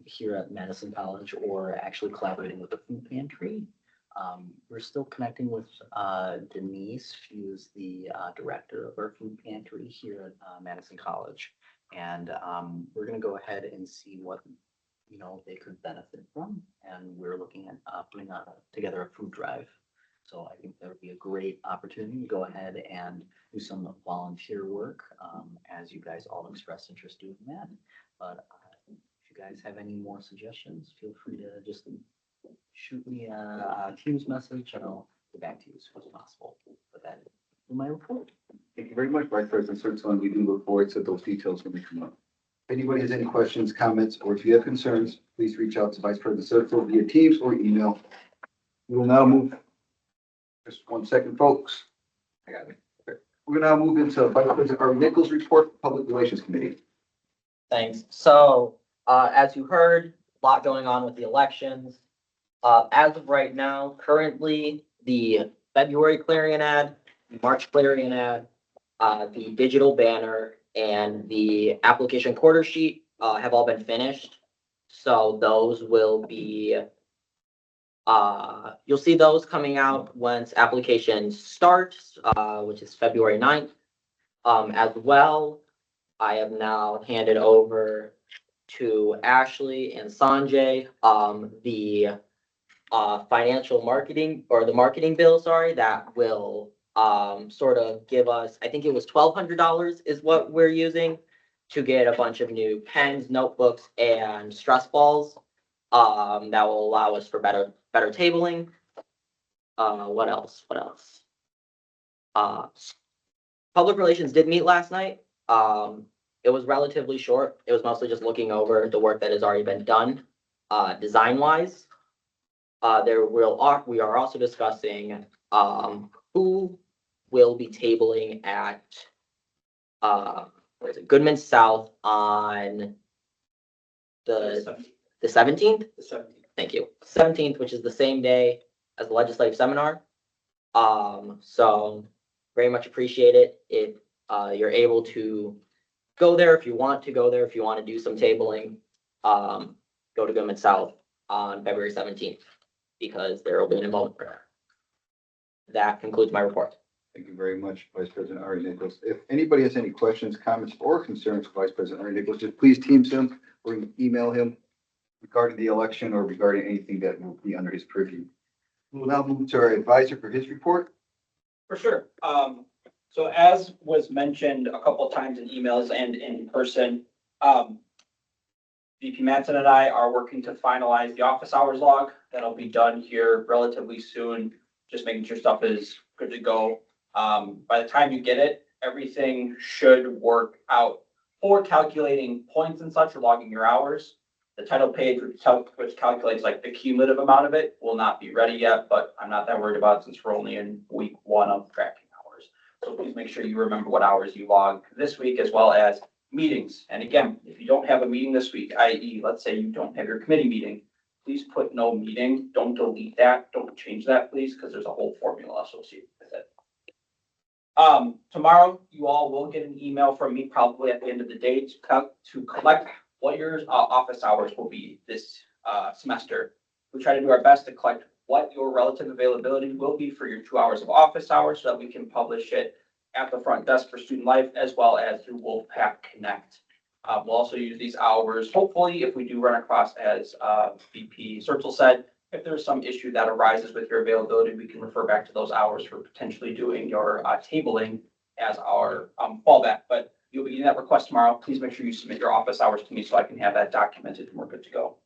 S11: here at Madison College, or actually collaborating with the food pantry. We're still connecting with Denise. She is the director of our food pantry here at Madison College. And we're going to go ahead and see what they could benefit from. And we're looking at putting together a food drive. So I think that would be a great opportunity to go ahead and do some volunteer work, as you guys all expressed interest doing that. But if you guys have any more suggestions, feel free to just shoot me a Teams message and I'll get back to you as soon as possible. But that is my report.
S1: Thank you very much, Vice President Sirtzman. We do look forward to those details when they come up. If anybody has any questions, comments, or if you have concerns, please reach out to Vice President Sirtzman via Teams or email. We will now move, just 1 second, folks. I got it. Okay. We're gonna now move into Vice President Ari Nichols' report, Public Relations Committee.
S6: Thanks. So, as you heard, a lot going on with the elections. As of right now, currently, the February Clarion ad, March Clarion ad, the digital banner, and the application quarter sheet, have all been finished. So those will be, you'll see those coming out once applications start, which is February 9th. As well, I have now handed over to Ashley and Sanjay, the financial marketing, or the marketing bill, sorry, that will sort of give us, I think it was $1,200 is what we're using to get a bunch of new pens, notebooks, and stress balls. That will allow us for better tabling. What else? Public relations did meet last night. It was relatively short. It was mostly just looking over the work that has already been done, design-wise. We are also discussing who will be tabling at where is it? Goodman South on the 17th.
S5: The 17th.
S6: Thank you. 17th, which is the same day as the legislative seminar. So very much appreciate it if you're able to go there, if you want to go there, if you want to do some tabling, go to Goodman South on February 17th, because there will be an involvement for that. That concludes my report.
S1: Thank you very much, Vice President Ari Nichols. If anybody has any questions, comments, or concerns for Vice President Ari Nichols, just please Teams him or email him regarding the election or regarding anything that will be under his purview. We will now move to our advisor for his report.
S9: For sure. So as was mentioned a couple of times in emails and in person, VP Manson and I are working to finalize the office hours log. That'll be done here relatively soon, just making sure stuff is good to go. By the time you get it, everything should work out for calculating points and such, or logging your hours. The title page, which calculates like the cumulative amount of it, will not be ready yet, but I'm not that worried about it since we're only in week 1 of tracking hours. So please make sure you remember what hours you log this week, as well as meetings. And again, if you don't have a meeting this week, i.e., let's say you don't have your committee meeting, please put no meeting. Don't delete that. Don't change that, please, because there's a whole formula associated with it. Tomorrow, you all will get an email from me probably at the end of the day to collect what your office hours will be this semester. We try to do our best to collect what your relative availability will be for your 2 hours of office hours, so that we can publish it at the front desk for Student Life, as well as through Wolfpack Connect. We'll also use these hours, hopefully, if we do run across, as VP Sirtzl said, if there's some issue that arises with your availability, we can refer back to those hours for potentially doing your tabling as our fallback. But you'll be getting that request tomorrow. Please make sure you submit your office hours to me so I can have that documented and we're good to go.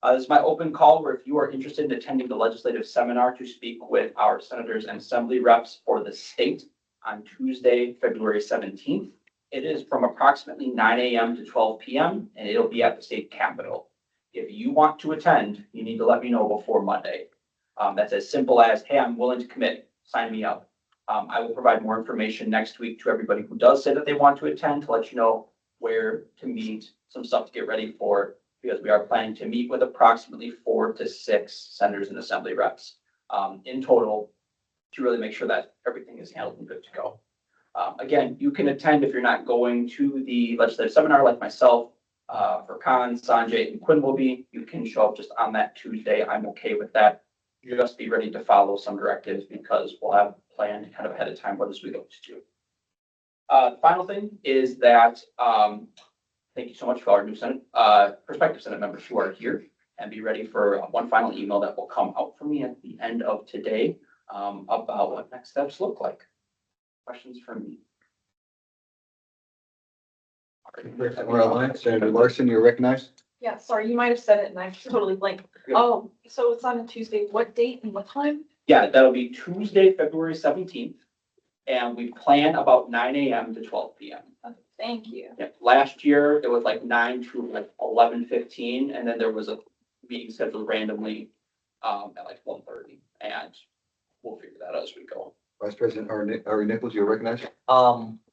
S9: This is my open call, where if you are interested in attending the legislative seminar to speak with our senators and assembly reps for the state on Tuesday, February 17th. It is from approximately 9 a.m. to 12 p.m. and it'll be at the state capitol. If you want to attend, you need to let me know before Monday. That's as simple as, hey, I'm willing to commit, sign me up. I will provide more information next week to everybody who does say that they want to attend, to let you know where to meet, some stuff to get ready for, because we are planning to meet with approximately 4 to 6 senators and assembly reps in total, to really make sure that everything is handled and good to go. Again, you can attend if you're not going to the legislative seminar like myself. For Khan, Sanjay, and Quinn will be. You can show up just on that Tuesday. I'm okay with that. Just be ready to follow some directives, because we'll have planned kind of ahead of time what this we go to do. The final thing is that thank you so much for our new Senate, prospective Senate members who are here, and be ready for one final email that will come out from me at the end of today. about what next steps look like. Questions from me?
S1: We're online. Senator Larson, you're recognized.
S8: Yeah, sorry, you might have said it and I totally blanked. Oh, so it's on a Tuesday. What date and what time?
S9: Yeah, that'll be Tuesday, February 17th. And we plan about 9 a.m. to 12 p.m.
S8: Thank you.
S9: Yeah, last year it was like 9 to like 11:15, and then there was a meeting scheduled randomly at like 1:30, and we'll figure that out as we go.
S1: Vice President Ari Nichols, you're recognized.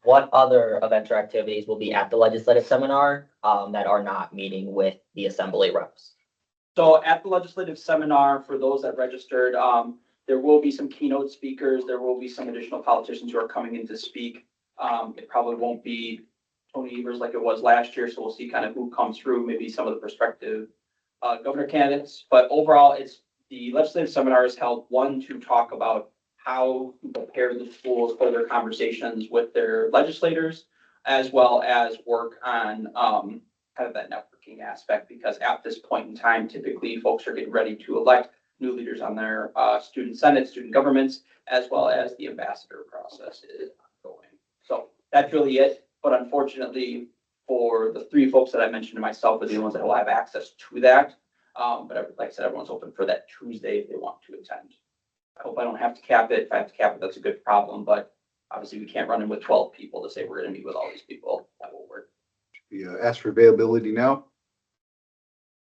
S6: What other events or activities will be at the legislative seminar, that are not meeting with the assembly reps?
S9: So at the legislative seminar, for those that registered, there will be some keynote speakers. There will be some additional politicians who are coming in to speak. It probably won't be Tony Evers like it was last year, so we'll see kind of who comes through, maybe some of the prospective governor candidates. But overall, it's the legislative seminar is held, one, to talk about how to prepare the schools for their conversations with their legislators, as well as work on kind of that networking aspect, because at this point in time, typically folks are getting ready to elect new leaders on their student senate, student governments, as well as the ambassador process is ongoing. So that's really it. But unfortunately, for the three folks that I mentioned to myself are the ones that will have access to that. But like I said, everyone's open for that Tuesday if they want to attend. I hope I don't have to cap it. If I have to cap it, that's a good problem, but obviously we can't run in with 12 people to say we're gonna meet with all these people. That won't work.
S1: We ask for availability now.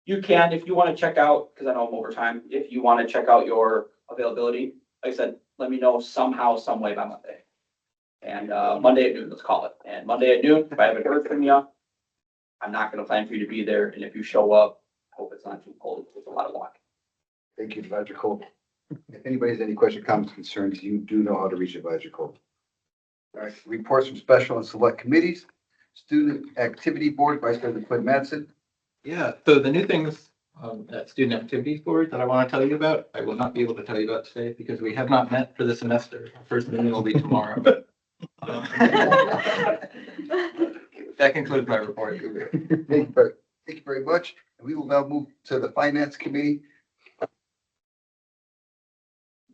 S9: You can, if you want to check out, because I know I'm over time, if you want to check out your availability, like I said, let me know somehow, some way by Monday. And Monday at noon, let's call it. And Monday at noon, if I haven't heard from you, I'm not gonna plan for you to be there. And if you show up, I hope it's not too cold. It's a lot of walking.
S1: Thank you, Advisor Cole. If anybody has any questions, comments, concerns, you do know how to reach Advisor Cole. All right, reports from special and select committees. Student Activity Board, Vice President Quinn Mattson.
S2: Yeah, so the new things at Student Activities Board that I want to tell you about, I will not be able to tell you about today because we have not met for the semester. Our first meeting will be tomorrow. That concludes my report.
S1: Thank you very much. And we will now move to the Finance Committee.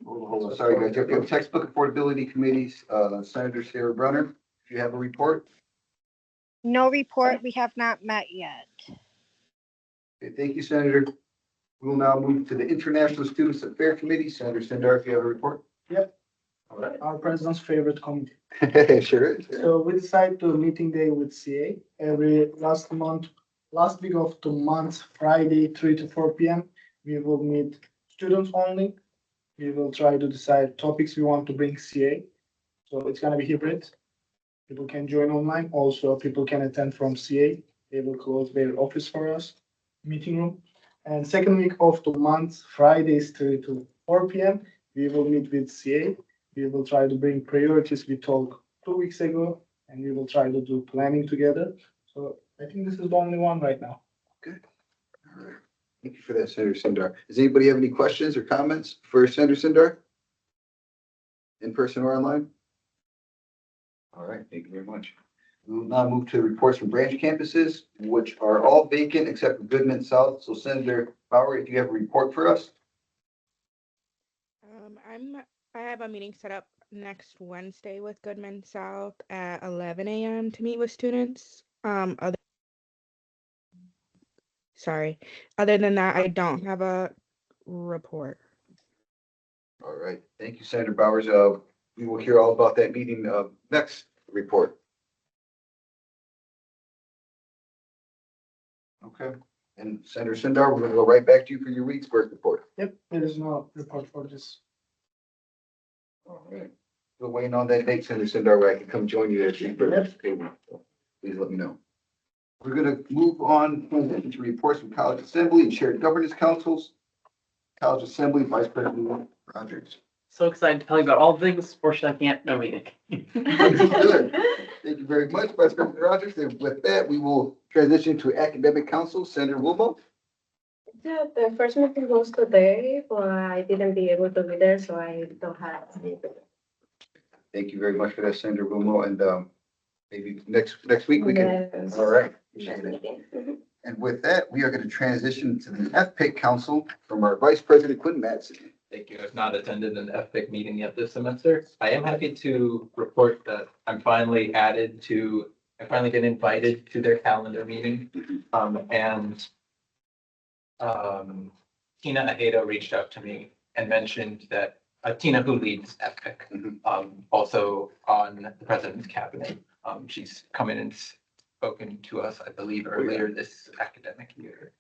S1: Hold on, sorry, guys. You have Textbook Affordability Committees, Senator Sarah Brunner, if you have a report.
S12: No report. We have not met yet.
S1: Okay, thank you, Senator. We will now move to the International Students Affairs Committee. Senator Sindar, if you have a report.
S10: Yep.
S1: All right.
S10: Our president's favorite committee.
S1: Sure is.
S10: So we decided to meeting day with CA every last week of the month, Friday, 3 to 4 p.m. We will meet students only. We will try to decide topics we want to bring CA. So it's gonna be hybrid. People can join online. Also, people can attend from CA. They will close their office for us, meeting room. And second week of the month, Fridays 3 to 4 p.m. We will meet with CA. We will try to bring priorities we talked 2 weeks ago, and we will try to do planning together. So I think this is the only one right now.
S1: All right. Thank you for that, Senator Sindar. Does anybody have any questions or comments for Senator Sindar? In person or online? All right, thank you very much. We will now move to reports from branch campuses, which are all vacant except for Goodman South. So Senator Bauer, if you have a report for us.
S12: I have a meeting set up next Wednesday with Goodman South at 11 a.m. to meet with students. Other than that, I don't have a report.
S1: All right, thank you, Senator Bowers. We will hear all about that meeting next report. Okay, and Senator Sindar, we're gonna go right back to you for your Reedsburg report.
S10: Yep, there is no report for this.
S1: All right. We're waiting on that date, Senator Sindar, where I can come join you at Reedsburg.
S10: Yep.
S1: Okay, please let me know. We're gonna move on to reports from College Assembly and Shared Governance Councils. College Assembly, Vice President Rogers.
S7: So excited to tell you about all things. Fortunately, I can't, no meeting.
S1: Good. Thank you very much, Vice President Rogers. And with that, we will transition to Academic Council. Senator Wilmo.
S4: Yeah, the first meeting was today, but I didn't be able to be there, so I don't have anything.
S1: Thank you very much for that, Senator Wilmo. And maybe next week we can.
S4: Yes.
S1: All right.
S4: Next
S1: Appreciate it.
S4: meeting.
S1: And with that, we are going to transition to the FPIC Council from our Vice President Quinn Mattson.
S2: thank you. I've not attended an FPIC meeting yet this semester. I am happy to report that I finally been invited to their calendar meeting. And Tina Aheda reached out to me and mentioned that Tina, who leads FPIC, also on the president's cabinet. She's come in and spoken to us, I believe, earlier this academic year.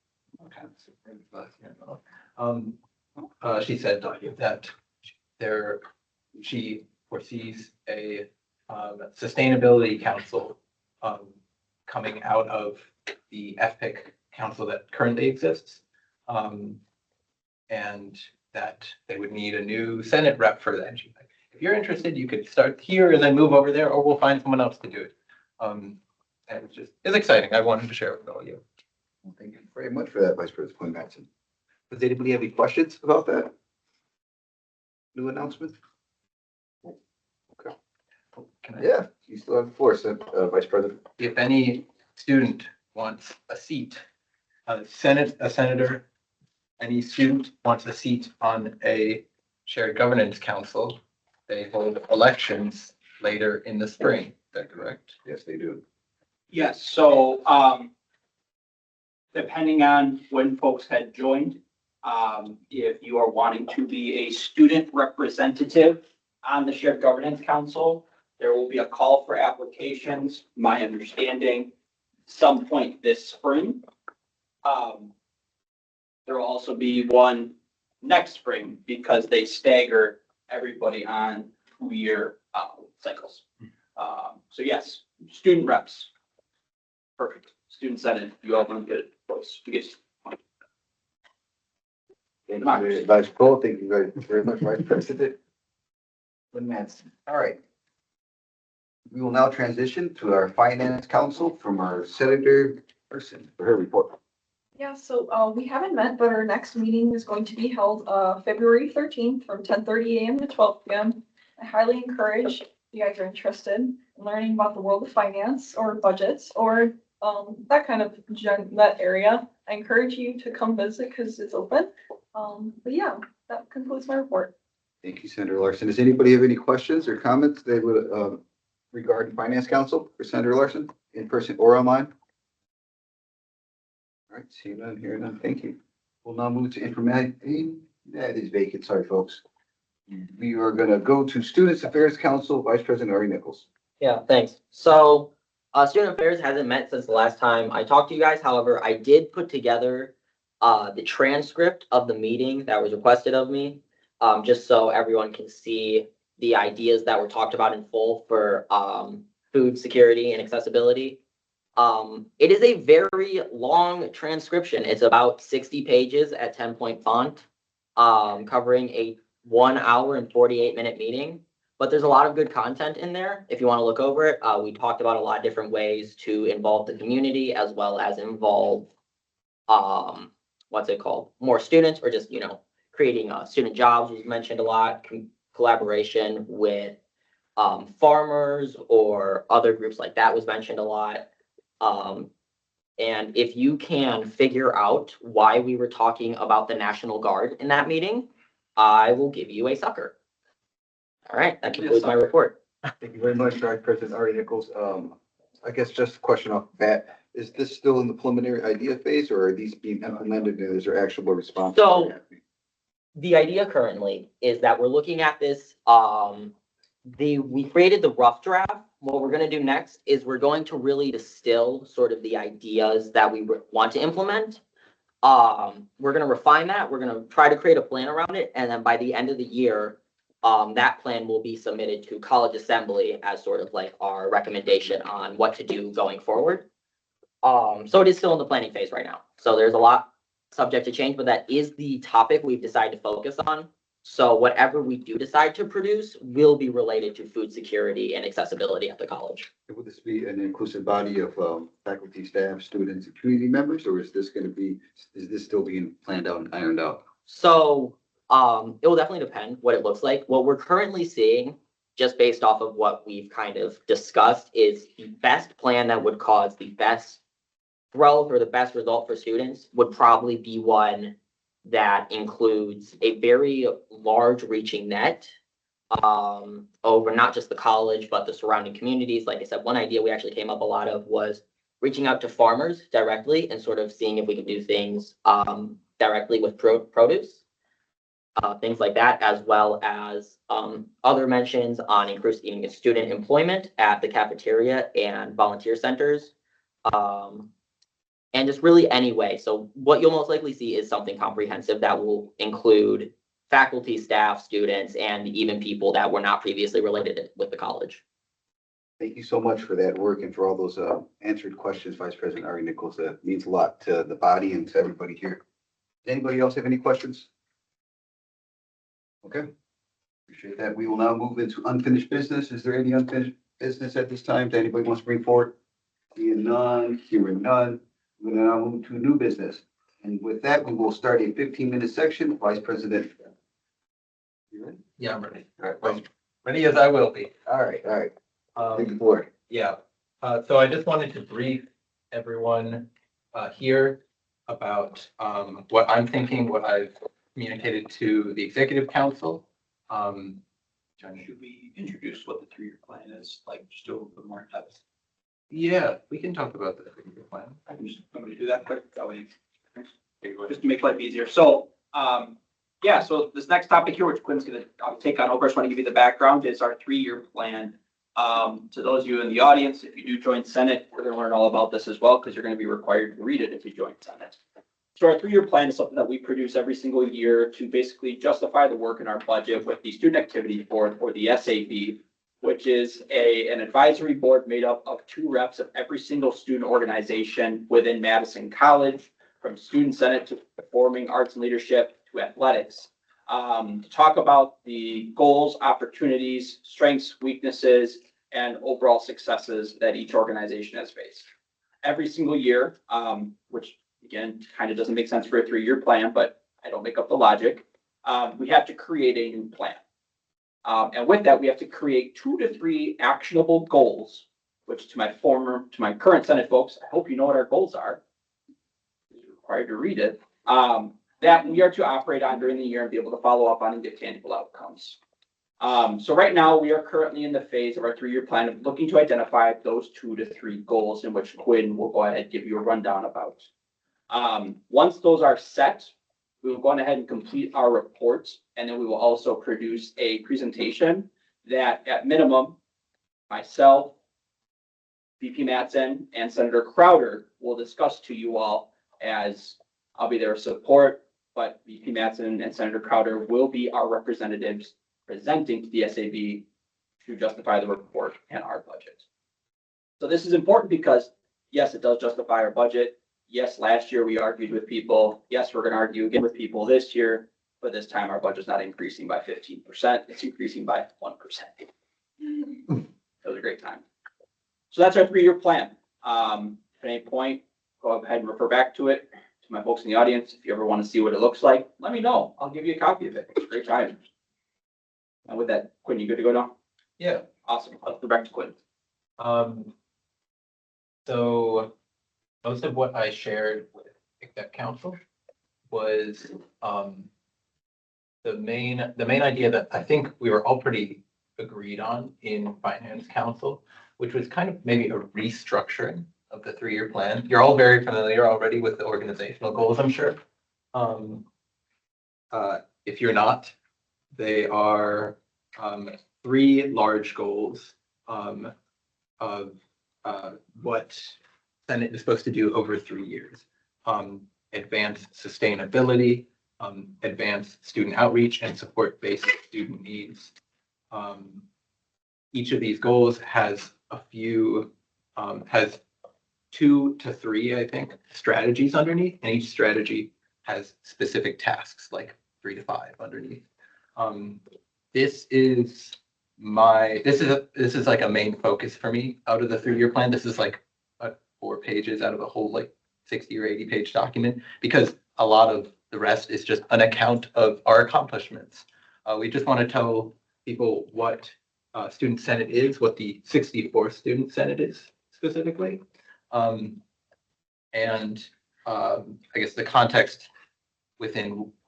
S2: She said that she foresees a sustainability council coming out of the FPIC council that currently exists. And that they would need a new Senate rep for that. And she's like, if you're interested, you could start here and then move over there, or we'll find someone else to do it. And it's exciting. I wanted to share it with all of you.
S1: Well, thank you very much for that, Vice President Quinn Matson. Does anybody have any questions about that? New announcement? Okay.
S2: Can I-
S1: Yeah, you still have the floor, Vice President.
S2: If any student wants a seat, a senator, any student wants a seat on a shared governance council, they hold elections later in the spring. Is that correct?
S1: Yes, they do.
S9: Yes, so, depending on when folks had joined, if you are wanting to be a student representative on the Shared Governance Council, there will be a call for applications, my understanding, some point this spring. There will also be one next spring because they stagger everybody on 2-year cycles. So yes, student reps. Perfect. Student senate, you all want to get voice. You get
S1: Thank you, Vice Cole. Thank you very much, Vice President Quinn Matson. All right. We will now transition to our Finance Council from our Senator Person for her report.
S8: Yeah, so we haven't met, but our next meeting is going to be held February 13th from 10:30 a.m. to 12 p.m. I highly encourage if you guys are interested in learning about the world of finance or budgets or that kind of that area. I encourage you to come visit because it's open. But yeah, that concludes my report.
S1: Thank you, Senator Larson. Does anybody have any questions or comments they would regarding Finance Council for Senator Larson in person or online? All right, see none, hear none. Thank you. We'll now move to information. That is vacant. Sorry, folks. We are going to go to Students Affairs Council, Vice President Ari Nichols.
S6: Yeah, thanks. So, Student Affairs hasn't met since the last time I talked to you guys. However, I did put together the transcript of the meeting that was requested of me, just so everyone can see the ideas that were talked about in full for food security and accessibility. It is a very long transcription. It's about 60 pages at 10-point font, covering a 1 hour and 48-minute meeting. But there's a lot of good content in there. If you want to look over it, we talked about a lot of different ways to involve the community as well as involve, more students or just, creating student jobs was mentioned a lot, collaboration with farmers or other groups like that was mentioned a lot. And if you can figure out why we were talking about the National Guard in that meeting, I will give you a sucker. All right, that concludes my report.
S1: Thank you very much, Vice President Ari Nichols. I guess just a question off the bat. Is this still in the preliminary idea phase or are these being implemented and is there actual response?
S6: So the idea currently is that we're looking at this, we created the rough draft. What we're going to do next is we're going to really distill sort of the ideas that we want to implement. We're going to refine that. We're going to try to create a plan around it. And then by the end of the year, that plan will be submitted to College Assembly as sort of like our recommendation on what to do going forward. So it is still in the planning phase right now. So there's a lot subject to change, but that is the topic we've decided to focus on. So whatever we do decide to produce will be related to food security and accessibility at the college.
S1: Will this be an inclusive body of faculty, staff, students, and community members, or is this still being planned out and ironed out?
S6: So it will definitely depend what it looks like. What we're currently seeing, just based off of what we've kind of discussed, is the best plan that would cause the best growth or the best result for students would probably be one that includes a very large reaching net over not just the college, but the surrounding communities. Like I said, one idea we actually came up a lot of was reaching out to farmers directly and sort of seeing if we could do things directly with produce. Things like that, as well as other mentions on increasing student employment at the cafeteria and volunteer centers. And just really any way. So what you'll most likely see is something comprehensive that will include faculty, staff, students, and even people that were not previously related with the college.
S1: Thank you so much for that work and for all those answered questions, Vice President Ari Nichols. That means a lot to the body and to everybody here. Does anybody else have any questions? Okay. Appreciate that. We will now move into unfinished business. Is there any unfinished business at this time that anybody wants to bring forward? Seeing none, hearing none. We're going to now move to new business. And with that, we will start a 15-minute section. Vice President. You ready?
S2: Yeah, I'm ready.
S1: All right.
S2: Ready as I will be.
S1: All right. Take the
S2: Um,
S1: floor.
S2: yeah, so I just wanted to brief everyone here about what I'm thinking, what I've communicated to the executive council.
S9: John, should we introduce what the 3-year plan is, like just do a little bit more depth?
S2: Yeah, we can talk about the 3-year plan.
S9: I'm going to do that quick, that way, just to make life easier. So, yeah, so this next topic here, which Quinn's going to take on over, I just want to give you the background, is our 3-year plan. To those of you in the audience, if you do join Senate, we're going to learn all about this as well, because you're going to be required to read it if you join Senate. So our 3-year plan is something that we produce every single year to basically justify the work in our budget with the Student Activity Board, or the SAB, which is an advisory board made up of 2 reps of every single student organization within Madison College, from Student Senate to Performing Arts and Leadership to Athletics, to talk about the goals, opportunities, strengths, weaknesses, and overall successes that each organization has faced. Every single year, which again, kind of doesn't make sense for a 3-year plan, but I don't make up the logic. We have to create a new plan. And with that, we have to create 2 to 3 actionable goals, which to my current Senate folks, I hope you know what our goals are. You're required to read it. That we are to operate on during the year and be able to follow up on and get tangible outcomes. So right now, we are currently in the phase of our 3-year plan of looking to identify those 2 to 3 goals, in which Quinn will go ahead and give you a rundown about. Once those are set, we will go on ahead and complete our reports, and then we will also produce a presentation that at minimum, myself, VP Mattson, and Senator Crowder will discuss to you all, as I'll be there to support, but VP Mattson and Senator Crowder will be our representatives presenting to the SAB to justify the report and our budget. So this is important because, yes, it does justify our budget. Yes, last year we argued with people. Yes, we're going to argue again with people this year, but this time our budget's not increasing by 15%. It's increasing by 1%. That was a great time. So that's our 3-year plan. At any point, go ahead and refer back to it. To my folks in the audience, if you ever want to see what it looks like, let me know. I'll give you a copy of it. It's a great time. And with that, Quinn, you good to go now?
S2: Yeah.
S9: Awesome. Let's go back to Quinn.
S2: So most of what I shared with exec council was the main idea that I think we were all pretty agreed on in finance council, which was kind of maybe a restructuring of the 3-year plan. You're all very familiar already with the organizational goals, I'm sure. If you're not, they are 3 large goals of what Senate is supposed to do over 3 years. Advance sustainability, advance student outreach, and support basic student needs. Each of these goals has a few, has 2 to 3, I think, strategies underneath, and each strategy has specific tasks, like 3 to 5 underneath. This is like a main focus for me out of the 3-year plan. This is like 4 pages out of a whole like 60 or 80 page document, because a lot of the rest is just an account of our accomplishments. We just want to tell people what Student Senate is, what the 64th Student Senate is specifically. I guess the context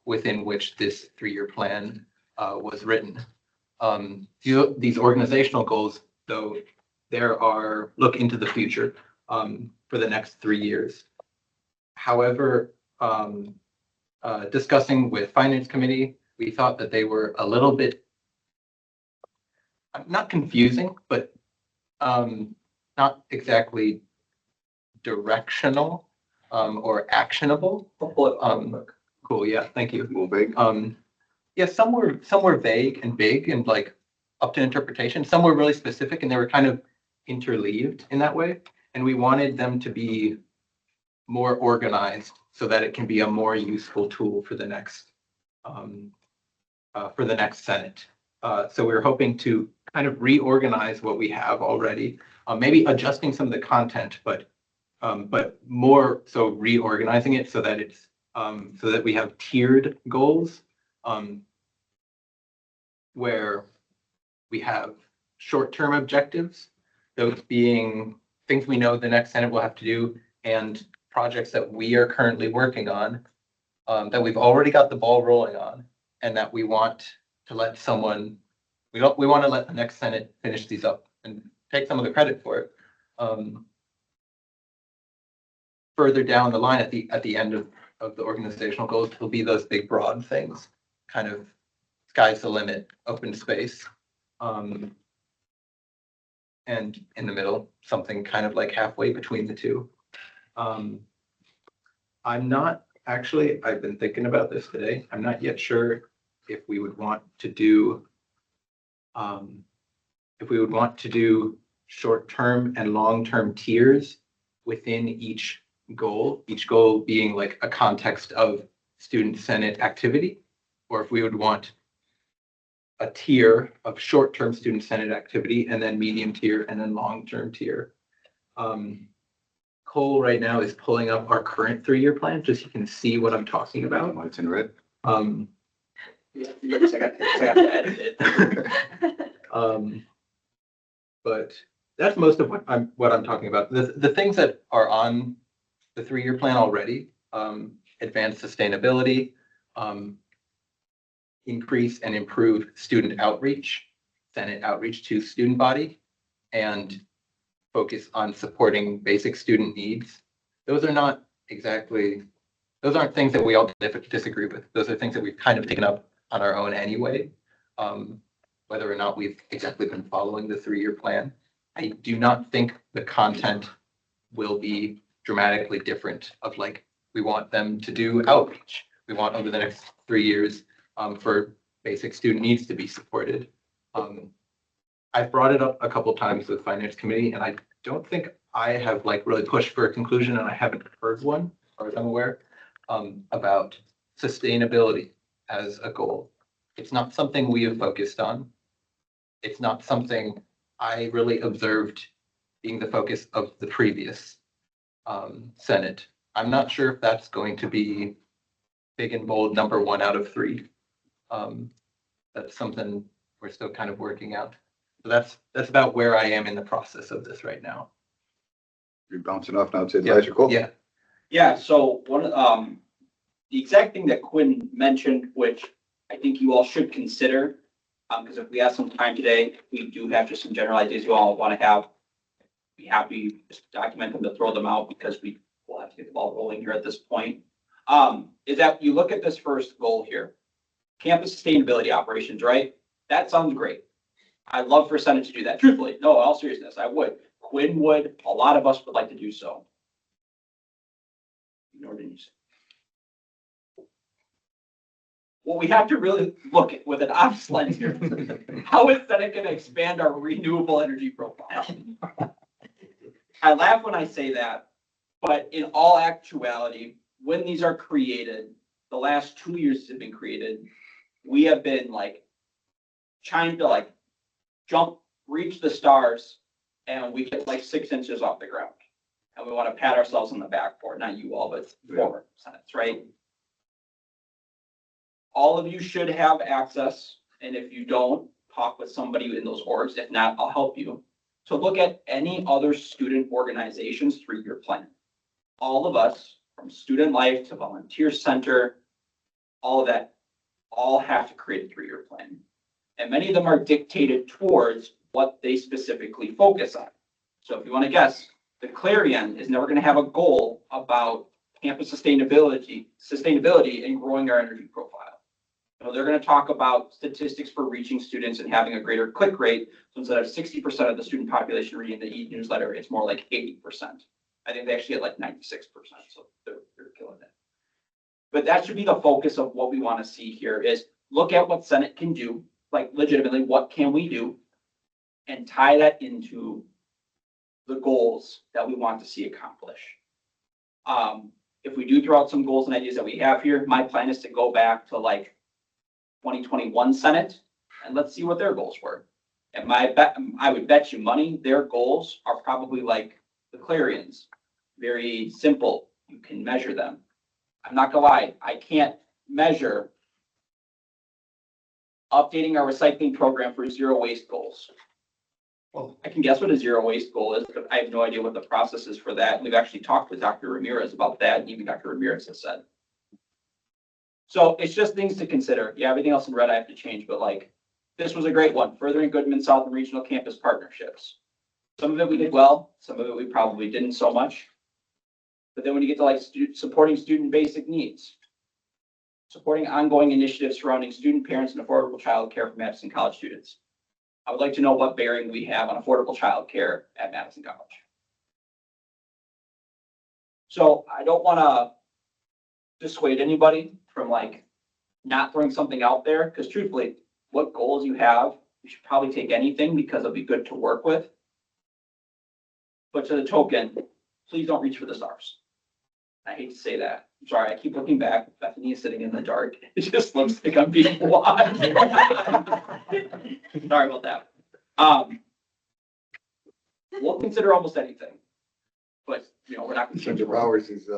S2: within which this 3-year plan was written. These organizational goals, though, look into the future for the next 3 years. However, discussing with Finance Committee, we thought that they were a little bit not confusing, but not exactly directional or actionable. Cool, yeah, thank you.
S1: Little big.
S2: Yeah, some were vague and big and like up to interpretation. Some were really specific and they were kind of interleaved in that way. And we wanted them to be more organized so that it can be a more useful tool for the next Senate. So we're hoping to kind of reorganize what we have already, maybe adjusting some of the content, but more so reorganizing it so that it's so that we have tiered goals where we have short-term objectives, those being things we know the next Senate will have to do, and projects that we are currently working on, that we've already got the ball rolling on, and that we want to let someone, we want to let the next Senate finish these up and take some of the credit for it. Further down the line at the end of the organizational goals will be those big broad things, kind of sky's the limit, open space. And in the middle, something kind of like halfway between the two. I'm not actually, I've been thinking about this today. I'm not yet sure if we would want to do short-term and long-term tiers within each goal being like a context of student Senate activity, or if we would want a tier of short-term student Senate activity and then medium tier and then long-term tier. Cole right now is pulling up our current 3-year plan, just so you can see what I'm talking about.
S1: It's in red.
S2: But that's most of what I'm talking about. The things that are on the 3-year plan already, advanced sustainability, increase and improve student outreach, Senate outreach to student body, and focus on supporting basic student needs. Those aren't things that we all disagree with. Those are things that we've kind of taken up on our own anyway, whether or not we've exactly been following the 3-year plan. I do not think the content will be dramatically different of like, we want them to do outreach. We want over the next 3 years for basic student needs to be supported. I've brought it up a couple of times with Finance Committee, and I don't think I have like really pushed for a conclusion, and I haven't heard one, as far as I'm aware, about sustainability as a goal. It's not something we have focused on. It's not something I really observed being the focus of the previous Senate. I'm not sure if that's going to be big and bold number 1 out of 3. That's something we're still kind of working out. So that's about where I am in the process of this right now.
S1: You're bouncing off now to Advisor Cole.
S2: Yeah.
S9: Yeah, so one of the exact thing that Quinn mentioned, which I think you all should consider, because if we have some time today, we do have just some general ideas you all want to have. Be happy just to document them, to throw them out, because we will have to get the ball rolling here at this point. Is that you look at this first goal here, campus sustainability operations, right? That sounds great. I'd love for Senate to do that. Truthfully, no, all seriousness, I would. Quinn would. A lot of us would like to do so. Nor did you say. Well, we have to really look at with an ops lens here. How is Senate going to expand our renewable energy profile? I laugh when I say that, but in all actuality, when these are created, the last 2 years have been created, we have been like trying to like reach the stars, and we get like 6 inches off the ground. And we want to pat ourselves on the back for it, not you all, but former Senates, right? All of you should have access, and if you don't, talk with somebody in those orgs. If not, I'll help you to look at any other student organization's 3-year plan. All of us, from student life to volunteer center all of that, all have to create a 3-year plan. And many of them are dictated towards what they specifically focus on. So if you want to guess, the Clarion is never going to have a goal about campus sustainability and growing our energy profile. You know, they're going to talk about statistics for reaching students and having a greater click rate. So instead of 60% of the student population reading the e-newsletter, it's more like 80%. I think they actually had like 96%, so they're killing it. But that should be the focus of what we want to see here is look at what Senate can do, like legitimately, what can we do? And tie that into the goals that we want to see accomplish. If we do throw out some goals and ideas that we have here, my plan is to go back to like 2021 Senate and let's see what their goals were. And I would bet you money, their goals are probably like the Clarions, very simple. You can measure them. I'm not gonna lie, I can't measure updating our recycling program for zero waste goals. Well, I can guess what a zero waste goal is, but I have no idea what the process is for that. We've actually talked with Dr. Ramirez about that, and even Dr. Ramirez has said. So it's just things to consider. Yeah, everything else in red I have to change, but like, this was a great one. Furthering Goodman South and regional campus partnerships. Some of it we did well, some of it we probably didn't so much. But then when you get to like supporting student basic needs, supporting ongoing initiatives surrounding student, parents, and affordable childcare for Madison College students. I would like to know what bearing we have on affordable childcare at Madison College. So I don't want to dissuade anybody from like not throwing something out there, because truthfully, what goals you have, you should probably take anything because it'll be good to work with. But to the token, please don't reach for the stars. I hate to say that. I'm sorry, I keep looking back. Bethany is sitting in the dark. It just looks like I'm being watched. Sorry about that. We'll consider almost anything, but you know, we're not
S1: Senator
S9: considering.
S1: Bowers is,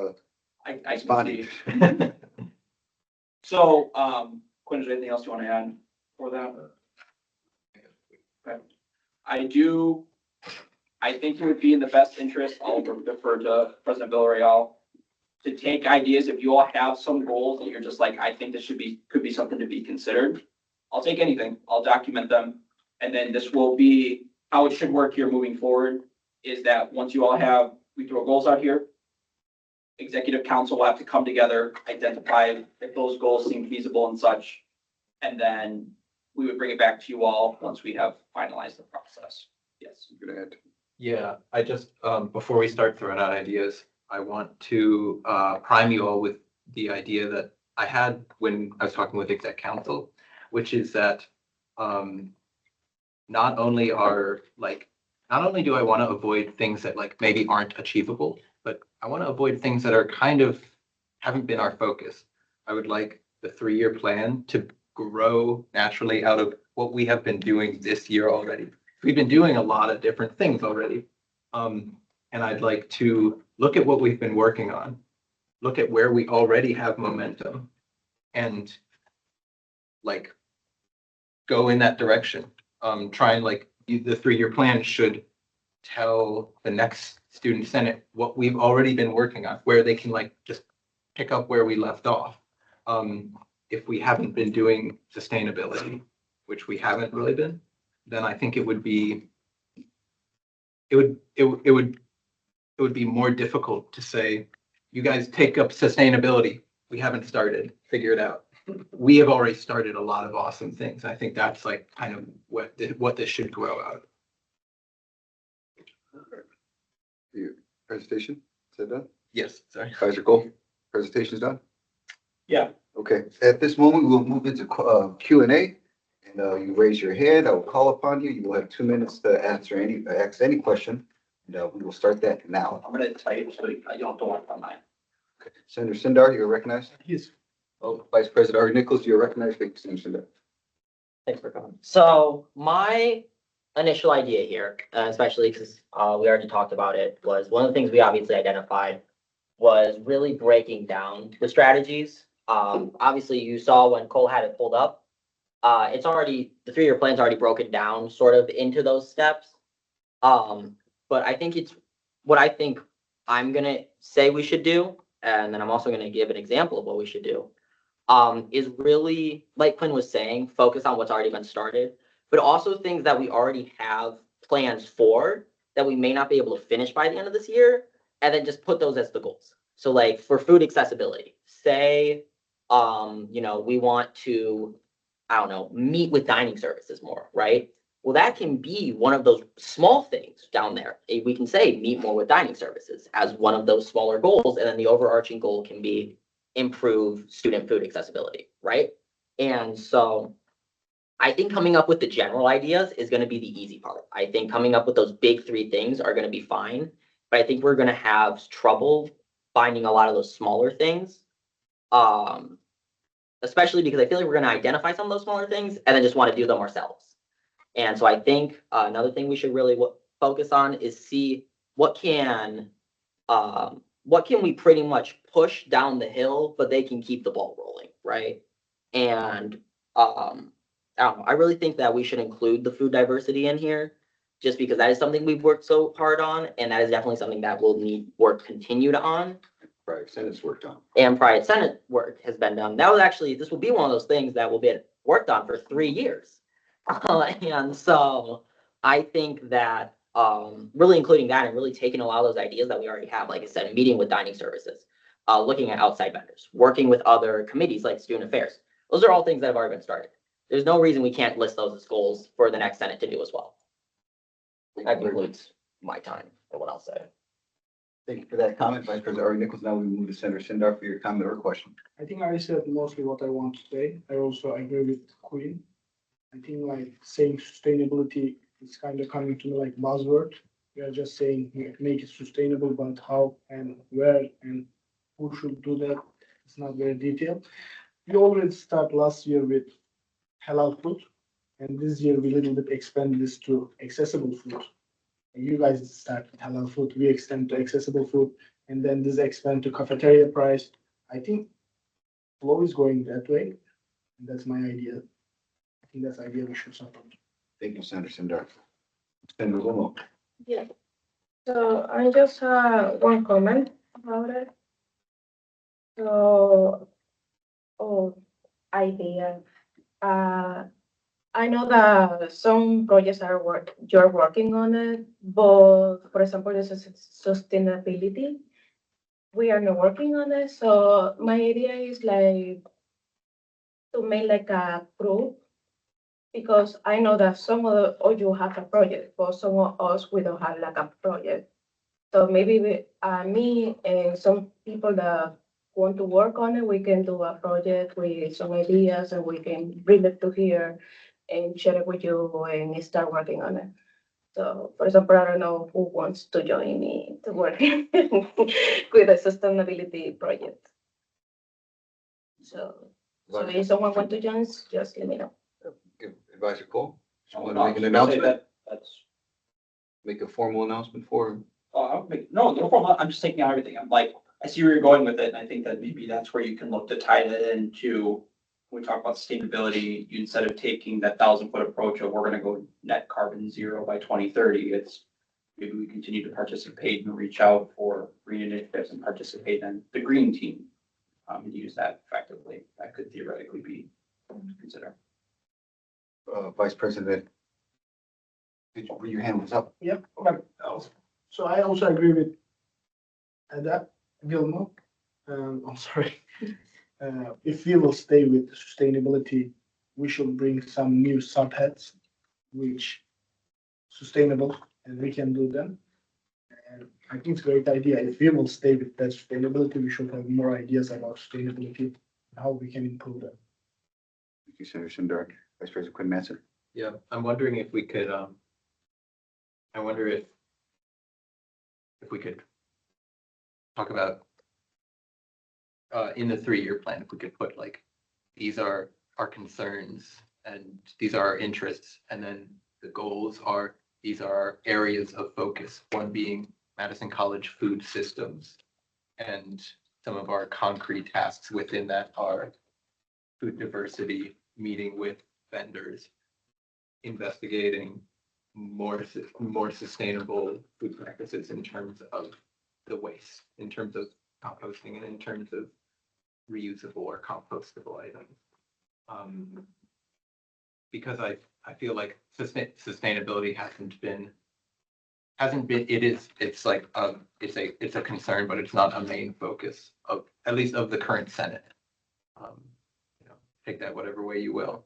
S9: I
S1: responding.
S9: can see. So, Quinn, is there anything else you want to add for that? Okay. I think it would be in the best interest, I'll defer to President Villarreal, to take ideas. If you all have some goals that you're just like, I think this could be something to be considered. I'll take anything, I'll document them. And then this will be how it should work here moving forward, is that once you all have, we throw goals out here, executive council will have to come together, identify if those goals seem feasible and such. And then we would bring it back to you all once we have finalized the process. Yes.
S1: go ahead.
S2: Yeah, I just, before we start throwing out ideas, I want to prime you all with the idea that I had when I was talking with exec council, which is that not only do I want to avoid things that like maybe aren't achievable, but I want to avoid things that are kind of haven't been our focus. I would like the 3-year plan to grow naturally out of what we have been doing this year already. We've been doing a lot of different things already. And I'd like to look at what we've been working on, look at where we already have momentum, and like go in that direction. Try and like the 3-year plan should tell the next student senate what we've already been working on, where they can like just pick up where we left off. If we haven't been doing sustainability, which we haven't really been, then I think it would be more difficult to say, you guys take up sustainability. We haven't started, figure it out. We have already started a lot of awesome things. I think that's like kind of what this should grow out.
S1: Your presentation, is that done?
S2: Yes, sorry.
S1: Advisor Cole, presentation is done?
S3: Yeah.
S1: Okay, at this moment, we'll move into Q&A. And you raise your hand, I will call upon you. You will have 2 minutes to ask any question. And we will start that now.
S9: I'm gonna type so I don't want on mine.
S1: Okay. Senator Sindar, you're recognized.
S3: Yes.
S1: Oh, Vice President Ari Nichols, you're recognized. Thank you, Senator Sindar.
S6: Thanks for coming. So my initial idea here, especially because we already talked about it, was one of the things we obviously identified was really breaking down the strategies. Obviously, you saw when Cole had it pulled up. It's already, the 3-year plan's already broken down sort of into those steps. But I think it's what I think I'm gonna say we should do, and then I'm also gonna give an example of what we should do. is really, like Quinn was saying, focus on what's already been started, but also things that we already have plans for that we may not be able to finish by the end of this year, and then just put those as the goals. So like for food accessibility, say, we want to, I don't know, meet with dining services more, right? Well, that can be one of those small things down there. We can say meet more with dining services as one of those smaller goals, and then the overarching goal can be improve student food accessibility, right? And so I think coming up with the general ideas is going to be the easy part. I think coming up with those big three things are going to be fine, but I think we're going to have trouble finding a lot of those smaller things. Especially because I feel like we're going to identify some of those smaller things and then just want to do them ourselves. And so I think another thing we should really focus on is see what can we pretty much push down the hill, but they can keep the ball rolling, right? And I don't know, I really think that we should include the food diversity in here, just because that is something we've worked so hard on, and that is definitely something that will need work continued on.
S1: Right, Senate's worked on.
S6: And prior Senate work has been done. That was actually, this will be one of those things that will be worked on for 3 years. And so I think that really including that and really taking a lot of those ideas that we already have, like I said, meeting with dining services, looking at outside vendors, working with other committees like student affairs. Those are all things that have already been started. There's no reason we can't list those as goals for the next Senate to do as well. That concludes my time for what I'll say.
S1: Thank you for that comment, Vice President Ari Nichols. Now we move to Senator Sindar for your comment or question.
S10: I think I said mostly what I want to say. I also agree with Queen. I think like saying sustainability is kind of coming to me like buzzword. We are just saying make it sustainable, but how and where and who should do that? It's not very detailed. We already start last year with halal food, and this year we little bit expand this to accessible food. You guys start with halal food, we extend to accessible food, and then this expand to cafeteria price. I think flow is going that way. And that's my idea. I think that's the idea we should support.
S1: Thank you, Senator Sindar. Senator Lumo.
S4: Yeah. So I just one comment about it. So, idea. I know that some projects you're working on it, but for example, this is sustainability. We are not working on it. So my idea is like to make like a group, because I know that some of you have a project, but some of us, we don't have like a project. So maybe me and some people that want to work on it, we can do a project with some ideas and we can bring it to here and share it with you and start working on it. So, for example, I don't know who wants to join me to work with a sustainability project. So if someone wants to join, just let me know.
S1: Advisor Cole, just want to make an announcement, make a formal announcement for.
S9: No problem. I'm just taking out everything. I'm like, I see where you're going with it, and I think that maybe that's where you can look to tie that into. When we talk about sustainability, instead of taking that 1,000-foot approach of we're gonna go net carbon zero by 2030, it's maybe we continue to participate and reach out for green initiatives and participate in the green team. And use that effectively. That could theoretically be considered.
S1: Vice President, your hand was up.
S10: Yep. Okay. So I also agree with that, Vilma. I'm sorry. If we will stay with sustainability, we should bring some new subheads, which sustainable, and we can do them. And I think it's a great idea. If we will stay with that sustainability, we should have more ideas about sustainability and how we can improve that.
S1: Thank you, Senator Sindar. Vice President Quinn Mansson.
S2: Yeah, I'm wondering if we could, I wonder if we could talk about in the 3-year plan, if we could put like, these are our concerns and these are our interests, and then the goals are, these are our areas of focus, one being Madison College food systems. And some of our concrete tasks within that are food diversity, meeting with vendors, investigating more sustainable food practices in terms of the waste, in terms of composting, and in terms of reusable or compostable items. Because I feel like sustainability hasn't been, it's like, it's a concern, but it's not a main focus of, at least of the current Senate. You know, take that whatever way you will.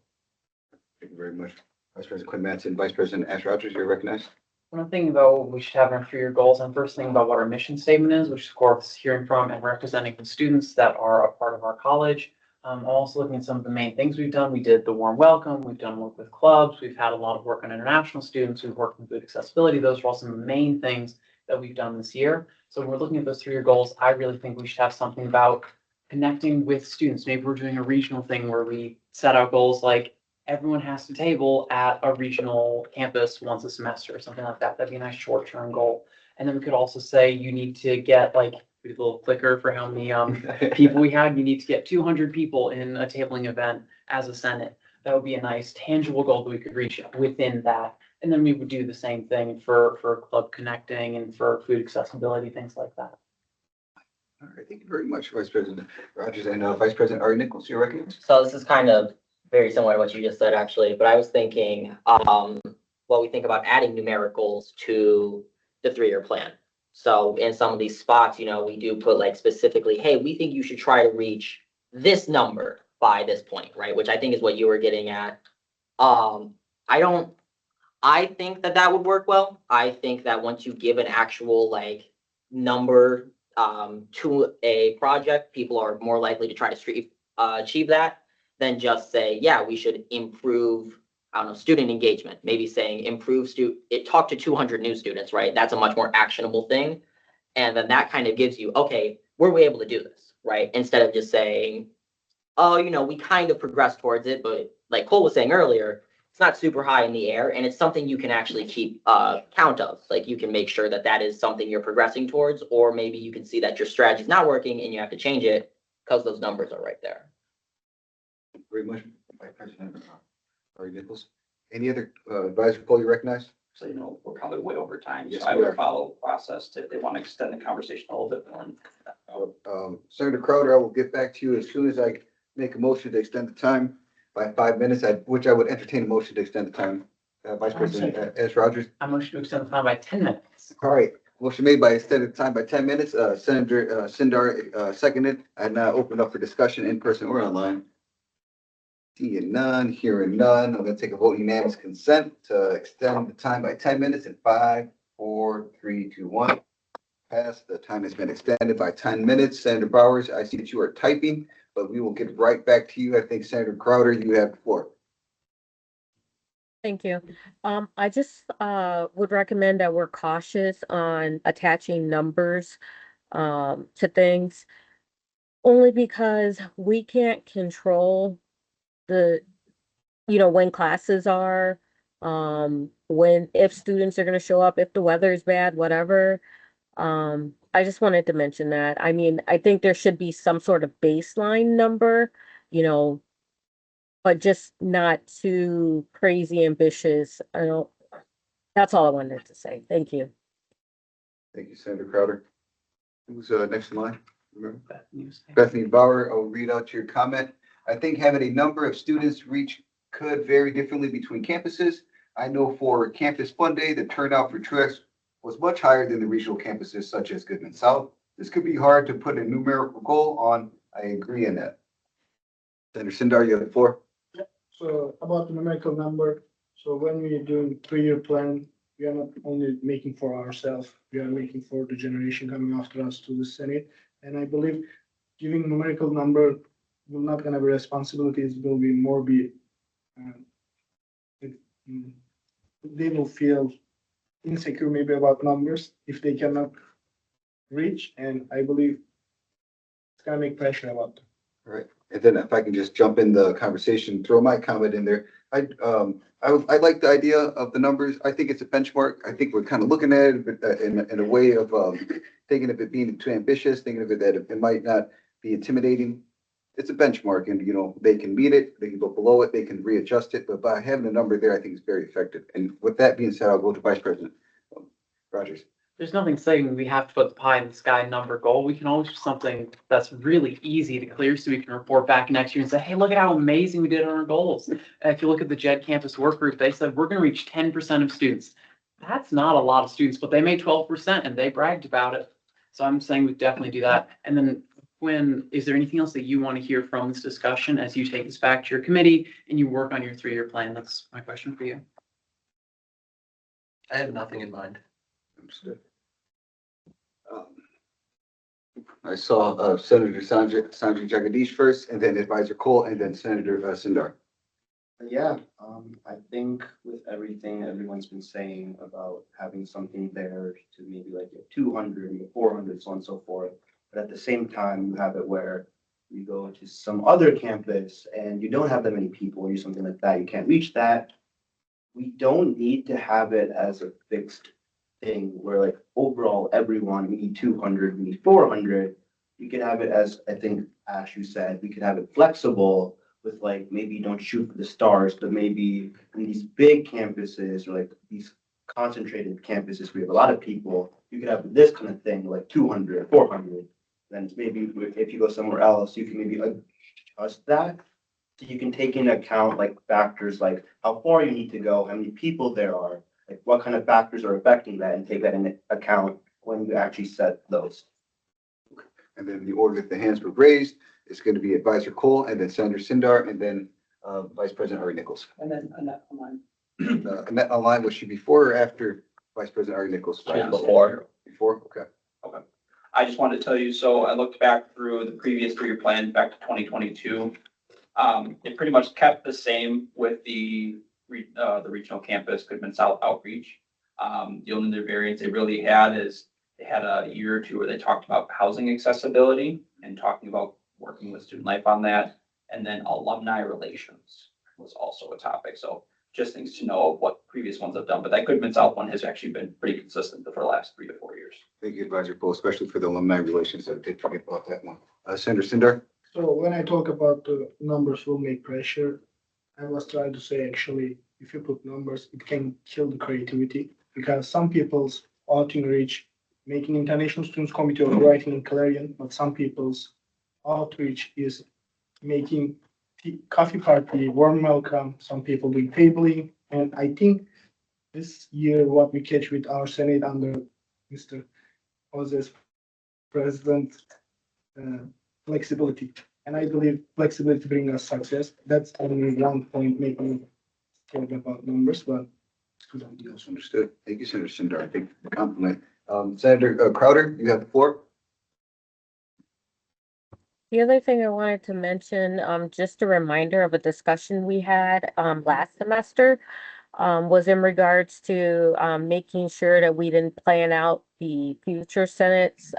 S1: Thank you very much. Vice President Quinn Matson, Vice President Ash Rogers, you're recognized.
S7: When I'm thinking about what we should have in our 3-year goals, I'm first thinking about what our mission statement is, which is, of course, hearing from and representing the students that are a part of our college. I'm also looking at some of the main things we've done. We did the warm welcome. We've done work with clubs. We've had a lot of work on international students. We've worked with food accessibility. Those are all some of the main things that we've done this year. So when we're looking at those 3-year goals, I really think we should have something about connecting with students. Maybe we're doing a regional thing where we set out goals like everyone has to table at a regional campus once a semester or something like that. That'd be a nice short-term goal. And then we could also say you need to get like a little clicker for how many people we had. You need to get 200 people in a tabling event as a Senate. That would be a nice tangible goal that we could reach within that. And then we would do the same thing for club connecting and for food accessibility, things like that.
S1: All right, thank you very much, Vice President Rogers, and Vice President Ari Nichols, you're recognized.
S6: So this is kind of very similar to what you just said, actually, but I was thinking, what we think about adding numericals to the 3-year plan. So in some of these spots, you know, we do put like specifically, hey, we think you should try to reach this number by this point, right? Which I think is what you were getting at. I think that that would work well. I think that once you give an actual like number to a project, people are more likely to try to achieve that than just say, yeah, we should improve, I don't know, student engagement. Maybe saying improve talk to 200 new students, right? That's a much more actionable thing. And then that kind of gives you, okay, were we able to do this, right? Instead of just saying, oh, you know, we kind of progressed towards it, but like Cole was saying earlier, it's not super high in the air and it's something you can actually keep count of. Like you can make sure that that is something you're progressing towards, or maybe you can see that your strategy is not working and you have to change it because those numbers are right there.
S1: Very much, Vice President Ari Nichols. Any other advisor poll you recognize?
S9: So, you know, we're probably way over time,
S1: Yes,
S9: so I
S1: we are.
S9: would follow process if they want to extend the conversation a little bit more.
S1: Senator Crowder, I will get back to you as soon as I make a motion to extend the time by 5 minutes, which I would entertain a motion to extend the time. Vice President Ash Rogers.
S7: I motion to extend the time by 10 minutes.
S1: All right, motion made by extended time by 10 minutes. Senator Sindar seconded. I now open up for discussion in person or online. Seeing none, hearing none. I'm going to take a vote unanimous consent to extend the time by 10 minutes in 5, 4, 3, 2, 1. Passed. The time has been extended by 10 minutes. Senator Bowers, I see that you are typing, but we will get right back to you. I think Senator Crowder, you have the floor.
S4: Thank you. I just would recommend that we're cautious on attaching numbers to things, only because we can't control when classes are, if students are going to show up, if the weather is bad, whatever. I just wanted to mention that. I mean, I think there should be some sort of baseline number, but just not too crazy ambitious. That's all I wanted to say. Thank you.
S1: Thank you, Senator Crowder. Who's next in line? Remember?
S7: News.
S1: Bethany Bauer, I'll read out your comment. I think having a number of students reach could vary differently between campuses. I know for Campus Fun Day, the turnout for Truex was much higher than the regional campuses such as Goodman South. This could be hard to put a numerical goal on. I agree in that. Senator Sindar, you have the floor.
S10: So about the numerical number, so when we're doing 3-year plan, we are not only making for ourselves, we are making for the generation coming after us to the Senate. And I believe giving numerical number will not gonna be responsibilities, will be more they will feel insecure maybe about numbers if they cannot reach, and I believe it's gonna make pressure about them.
S1: All right. And then if I can just jump in the conversation, throw my comment in there. I like the idea of the numbers. I think it's a benchmark. I think we're kind of looking at it in a way of thinking of it being too ambitious, thinking of it that it might not be intimidating. It's a benchmark, and they can meet it, they can go below it, they can readjust it. But by having a number there, I think it's very effective. And with that being said, I'll go to Vice President Rogers.
S7: there's nothing saying we have to put the pie in the sky number goal. We can always do something that's really easy to clear so we can report back next year and say, hey, look at how amazing we did on our goals. And if you look at the JED campus work group, they said we're gonna reach 10% of students. That's not a lot of students, but they made 12% and they bragged about it. So I'm saying we definitely do that. And then is there anything else that you want to hear from this discussion as you take this back to your committee and you work on your 3-year plan? That's my question for you.
S2: I have nothing in mind.
S1: Understood. I saw Senator Sanjay Jagadish first, and then Advisor Cole, and then Senator Sundar.
S13: Yeah, I think with everything everyone's been saying about having something there to maybe like get 200, get 400, so on and so forth. But at the same time, you have it where you go to some other campus and you don't have that many people or something like that. You can't reach that. We don't need to have it as a fixed thing where like overall everyone, we need 200, we need 400. You could have it as, I think, Ash, you said, we could have it flexible with like, maybe you don't shoot for the stars, but maybe in these big campuses or like these concentrated campuses, we have a lot of people, you could have this kind of thing, like 200, 400. Then maybe if you go somewhere else, you can maybe adjust that. So you can take into account like factors like how far you need to go, how many people there are, like what kind of factors are affecting that, and take that into account when you actually set those.
S1: And then the order that the hands were raised is going to be Advisor Cole, and then Senator Sundar, and then Vice President Ari Nichols.
S5: And then Annette Online.
S1: Annette Online, was she before or after Vice President Ari Nichols?
S9: Before.
S1: Before, okay.
S9: I just wanted to tell you, so I looked back through the previous 3-year plan back to 2022. It pretty much kept the same with the regional campus, Goodman South outreach. The only other variance they really had is they had a year or two where they talked about housing accessibility and talking about working with student life on that. And then alumni relations was also a topic. So just things to know of what previous ones have done. But that Goodman South one has actually been pretty consistent for the last 3 to 4 years.
S1: Thank you, Advisor Cole, especially for the alumni relations. I did forget about that one. Senator Sundar?
S10: So when I talk about the numbers will make pressure, I was trying to say actually, if you put numbers, it can kill the creativity because some people's outreach, making international students committee or writing in Clarion, but some people's outreach is making coffee party, warm welcome, some people doing tabling. And I think this year what we catch with our Senate under Mr. Jose's president, flexibility. And I believe flexibility brings us success. That's only one point making me scared about numbers, but it's good idea.
S1: Yes, understood. Thank you, Senator Sundar. I think the compliment. Senator Crowder, you have the floor.
S4: The other thing I wanted to mention, just a reminder of a discussion we had last semester, was in regards to making sure that we didn't plan out the future Senate's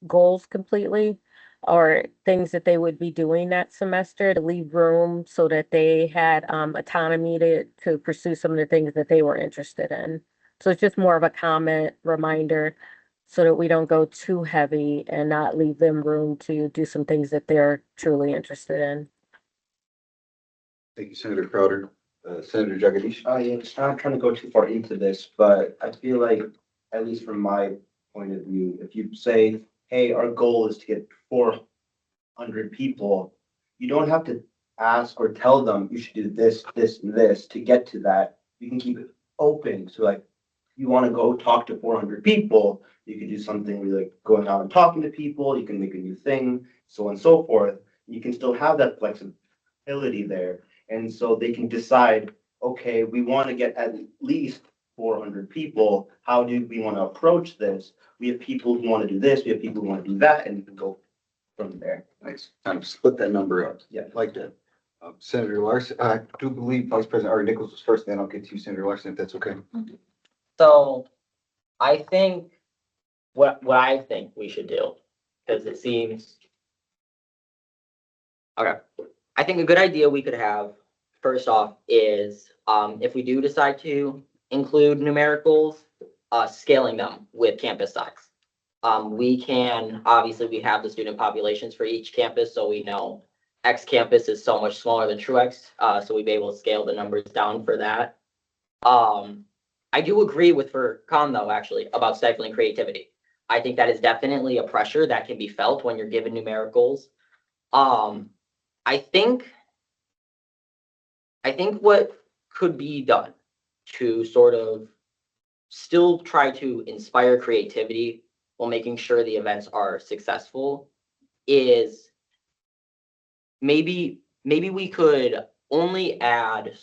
S4: goals completely, or things that they would be doing that semester, to leave room so that they had autonomy to pursue some of the things that they were interested in. So it's just more of a comment reminder so that we don't go too heavy and not leave them room to do some things that they're truly interested in.
S1: Thank you, Senator Crowder. Senator Jagadish?
S13: Yeah, just not trying to go too far into this, but I feel like, at least from my point of view, if you say, hey, our goal is to get 400 people, you don't have to ask or tell them you should do this, this, and this to get to that. You can keep it open. So like, you want to go talk to 400 people, you can do something like going out and talking to people, you can make a new thing, so on and so forth. You can still have that flexibility there. And so they can decide, okay, we want to get at least 400 people. How do we want to approach this? We have people who want to do this, we have people who want to do that, and you can go from there.
S1: Nice. Kind of split that number up.
S13: Yeah.
S1: Like that. Senator Larson, I do believe Vice President Ari Nichols was first, then I'll get to you, Senator Larson, if that's okay.
S6: So I think what I think we should do, because it seems. Okay, I think a good idea we could have, first off, is if we do decide to include numericals, scaling them with campus size. We can, obviously, we have the student populations for each campus, so we know X campus is so much smaller than True X, so we'd be able to scale the numbers down for that. I do agree with Furkan though, actually, about stifling creativity. I think that is definitely a pressure that can be felt when you're given numeric goals. I think what could be done to sort of still try to inspire creativity while making sure the events are successful is maybe we could only add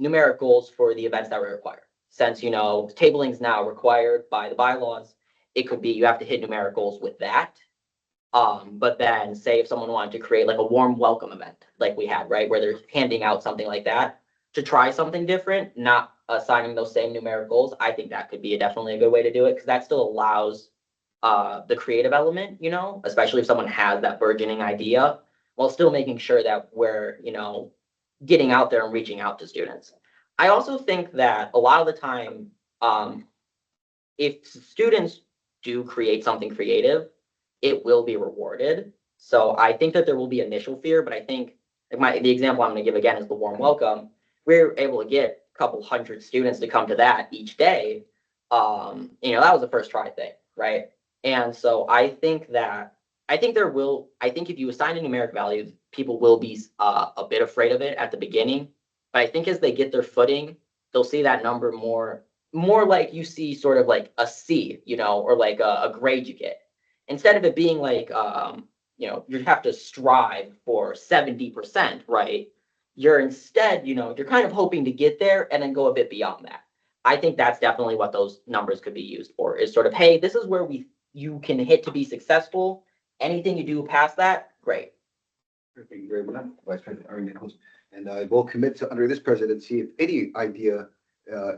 S6: numeric goals for the events that were required. Since, tabling is now required by the bylaws, it could be you have to hit numeric goals with that. But then say if someone wanted to create like a warm welcome event, like we had, right, where they're handing out something like that to try something different, not assigning those same numeric goals, I think that could be definitely a good way to do it, because that still allows the creative element, especially if someone has that burgeoning idea, while still making sure that we're, getting out there and reaching out to students. I also think that a lot of the time, if students do create something creative, it will be rewarded. So I think that there will be initial fear, but I think the example I'm going to give again is the warm welcome. We're able to get a couple hundred students to come to that each day. That was the first try thing, right? And so I think if you assign a numeric value, people will be a bit afraid of it at the beginning. But I think as they get their footing, they'll see that number more like you see sort of like a C, or like a grade you get. Instead of it being like, you have to strive for 70%, right? You're instead, you're kind of hoping to get there and then go a bit beyond that. I think that's definitely what those numbers could be used for, is sort of, hey, this is where you can hit to be successful. Anything you do past that, great.
S1: Thank you very much, Vice President Ari Nichols. And I will commit to, under this presidency, if any idea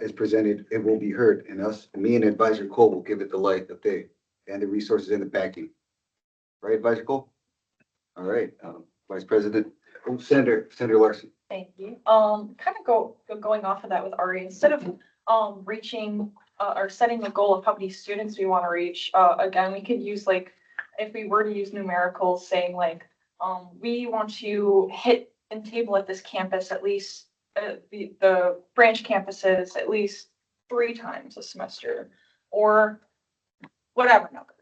S1: is presented, it will be heard. And me and Advisor Cole will give it the light of day and the resources and the backing. Right, Advisor Cole? All right, Vice President, Senator Larson.
S8: Thank you. Kind of going off of that with Ari, instead of reaching or setting a goal of how many students we want to reach, again, we could use like, if we were to use numericals, saying like, we want to hit and table at this campus at least the branch campuses at least 3 times a semester, or whatever number.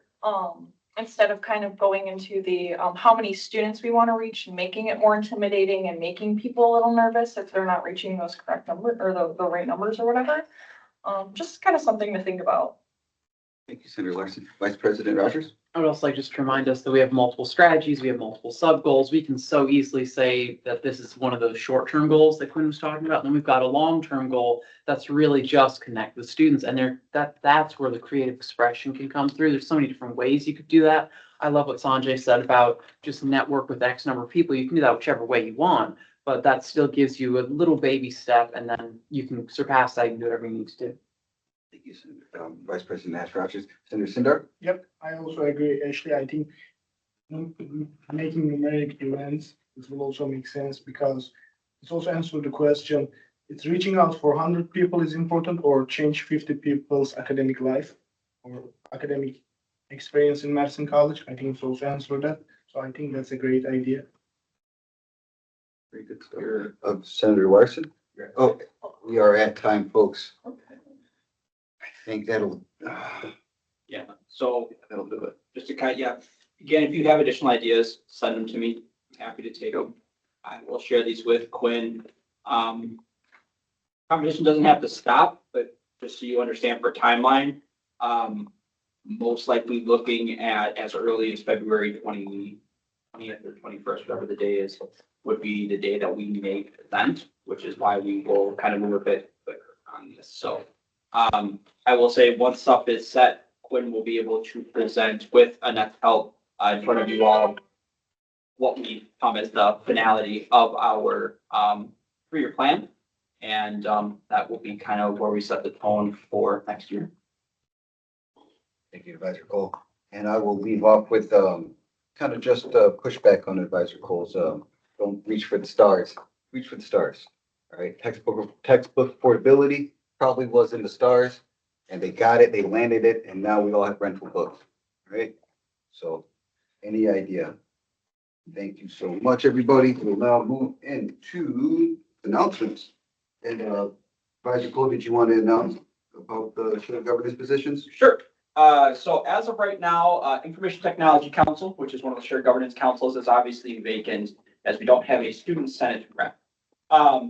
S8: Instead of kind of going into the how many students we want to reach and making it more intimidating and making people a little nervous if they're not reaching those correct numbers or the right numbers or whatever. Just kind of something to think about.
S1: Thank you, Senator Larson. Vice President Rogers.
S7: I would also like just to remind us that we have multiple strategies, we have multiple sub goals. We can so easily say that this is one of those short-term goals that Quinn was talking about. And then we've got a long-term goal that's really just connect with students. And that's where the creative expression can come through. There's so many different ways you could do that. I love what Sanjay said about just network with X number of people. You can do that whichever way you want, but that still gives you a little baby step, and then you can surpass that and do whatever you need to do.
S1: Thank you, Senator, Vice President Nash Rogers. Senator Sindar.
S10: Yep, I also agree. Actually, I think making numeric events, this will also make sense because it's also answer the question, it's reaching out for 100 people is important or change 50 people's academic life or academic experience in Madison College. I think it's also answer that. So I think that's a great idea.
S1: Very good. Senator Larson. Oh, we are at time, folks. I think that'll
S9: Yeah, so
S1: do it.
S9: just to again, if you have additional ideas, send them to me. I'm happy to take them. I will share these with Quinn. Conversation doesn't have to stop, but just so you understand for timeline, most likely looking at as early as February 20th or 21st, whatever the day is, would be the day that we make the event, which is why we will kind of move a bit quicker on this. So I will say once stuff is set, Quinn will be able to present with Annette's help in front of you all what we come as the finality of our 3-year plan. And that will be kind of where we set the tone for next year.
S1: Thank you, Advisor Cole. And I will leave off with kind of just pushback on Advisor Cole's don't reach for the stars, reach for the stars. All right, textbook affordability probably was in the stars, and they got it, they landed it, and now we all have rental books. Right? So any idea? Thank you so much, everybody. We'll now move into announcements. And Supervisor Cole, did you want to announce about the shared governance positions?
S9: Sure. So as of right now, Information Technology Council, which is one of the shared governance councils, is obviously vacant as we don't have a student senate rep.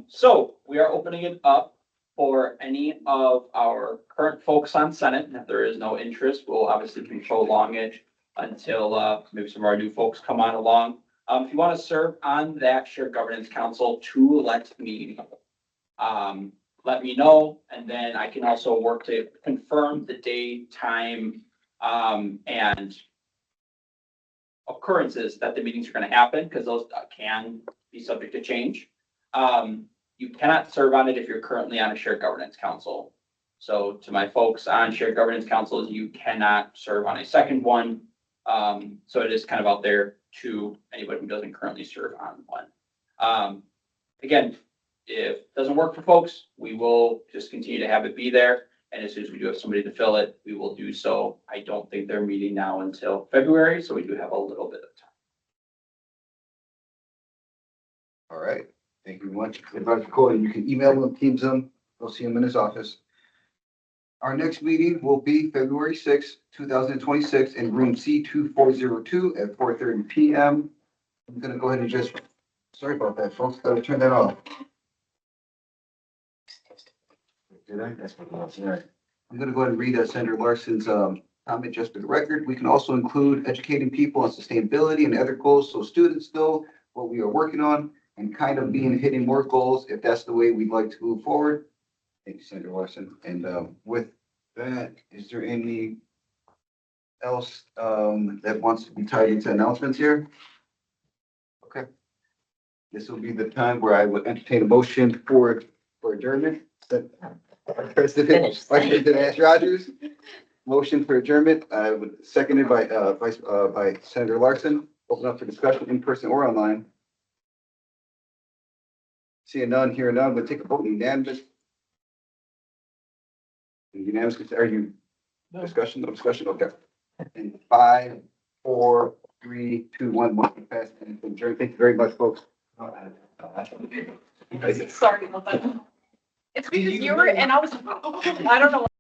S9: So we are opening it up for any of our current folks on Senate. And if there is no interest, we'll obviously prolong it until maybe some of our new folks come on along. If you want to serve on that shared governance council, let me know. Let me know, and then I can also work to confirm the day, time, and occurrences that the meetings are going to happen, because those can be subject to change. You cannot serve on it if you're currently on a shared governance council. So to my folks on shared governance councils, you cannot serve on a second one. So it is kind of out there to anybody who doesn't currently serve on one. Again, if it doesn't work for folks, we will just continue to have it be there. And as soon as we do have somebody to fill it, we will do so. I don't think they're meeting now until February, so we do have a little bit of time.
S1: All right, thank you very much. Supervisor Cole, you can email him, Teams him, we'll see him in his office. Our next meeting will be February 6th, 2026 in room C2402 at 4:30 PM. I'm gonna go ahead and just, sorry about that, folks, gotta turn that off. Did I? That's what it was. All right. I'm gonna go ahead and read Senator Larson's comment just for the record. We can also include educating people on sustainability and other goals so students know what we are working on and kind of hitting more goals if that's the way we'd like to move forward. Thank you, Senator Larson. And with that, is there any else that wants to be tied into announcements here? Okay. This will be the time where I would entertain a motion for adjournment. President Ash Rogers, motion for adjournment, seconded by Senator Larson. Open up for discussion in person or online. Seeing none, hearing none, we'll take a vote unanimous. Unanimous, are you discussion, no discussion? Okay. In 5, 4, 3, 2, 1, motion passed and adjourned. Thank you very much, folks.
S8: Sorry about that. It's because you were, and I was, I don't know.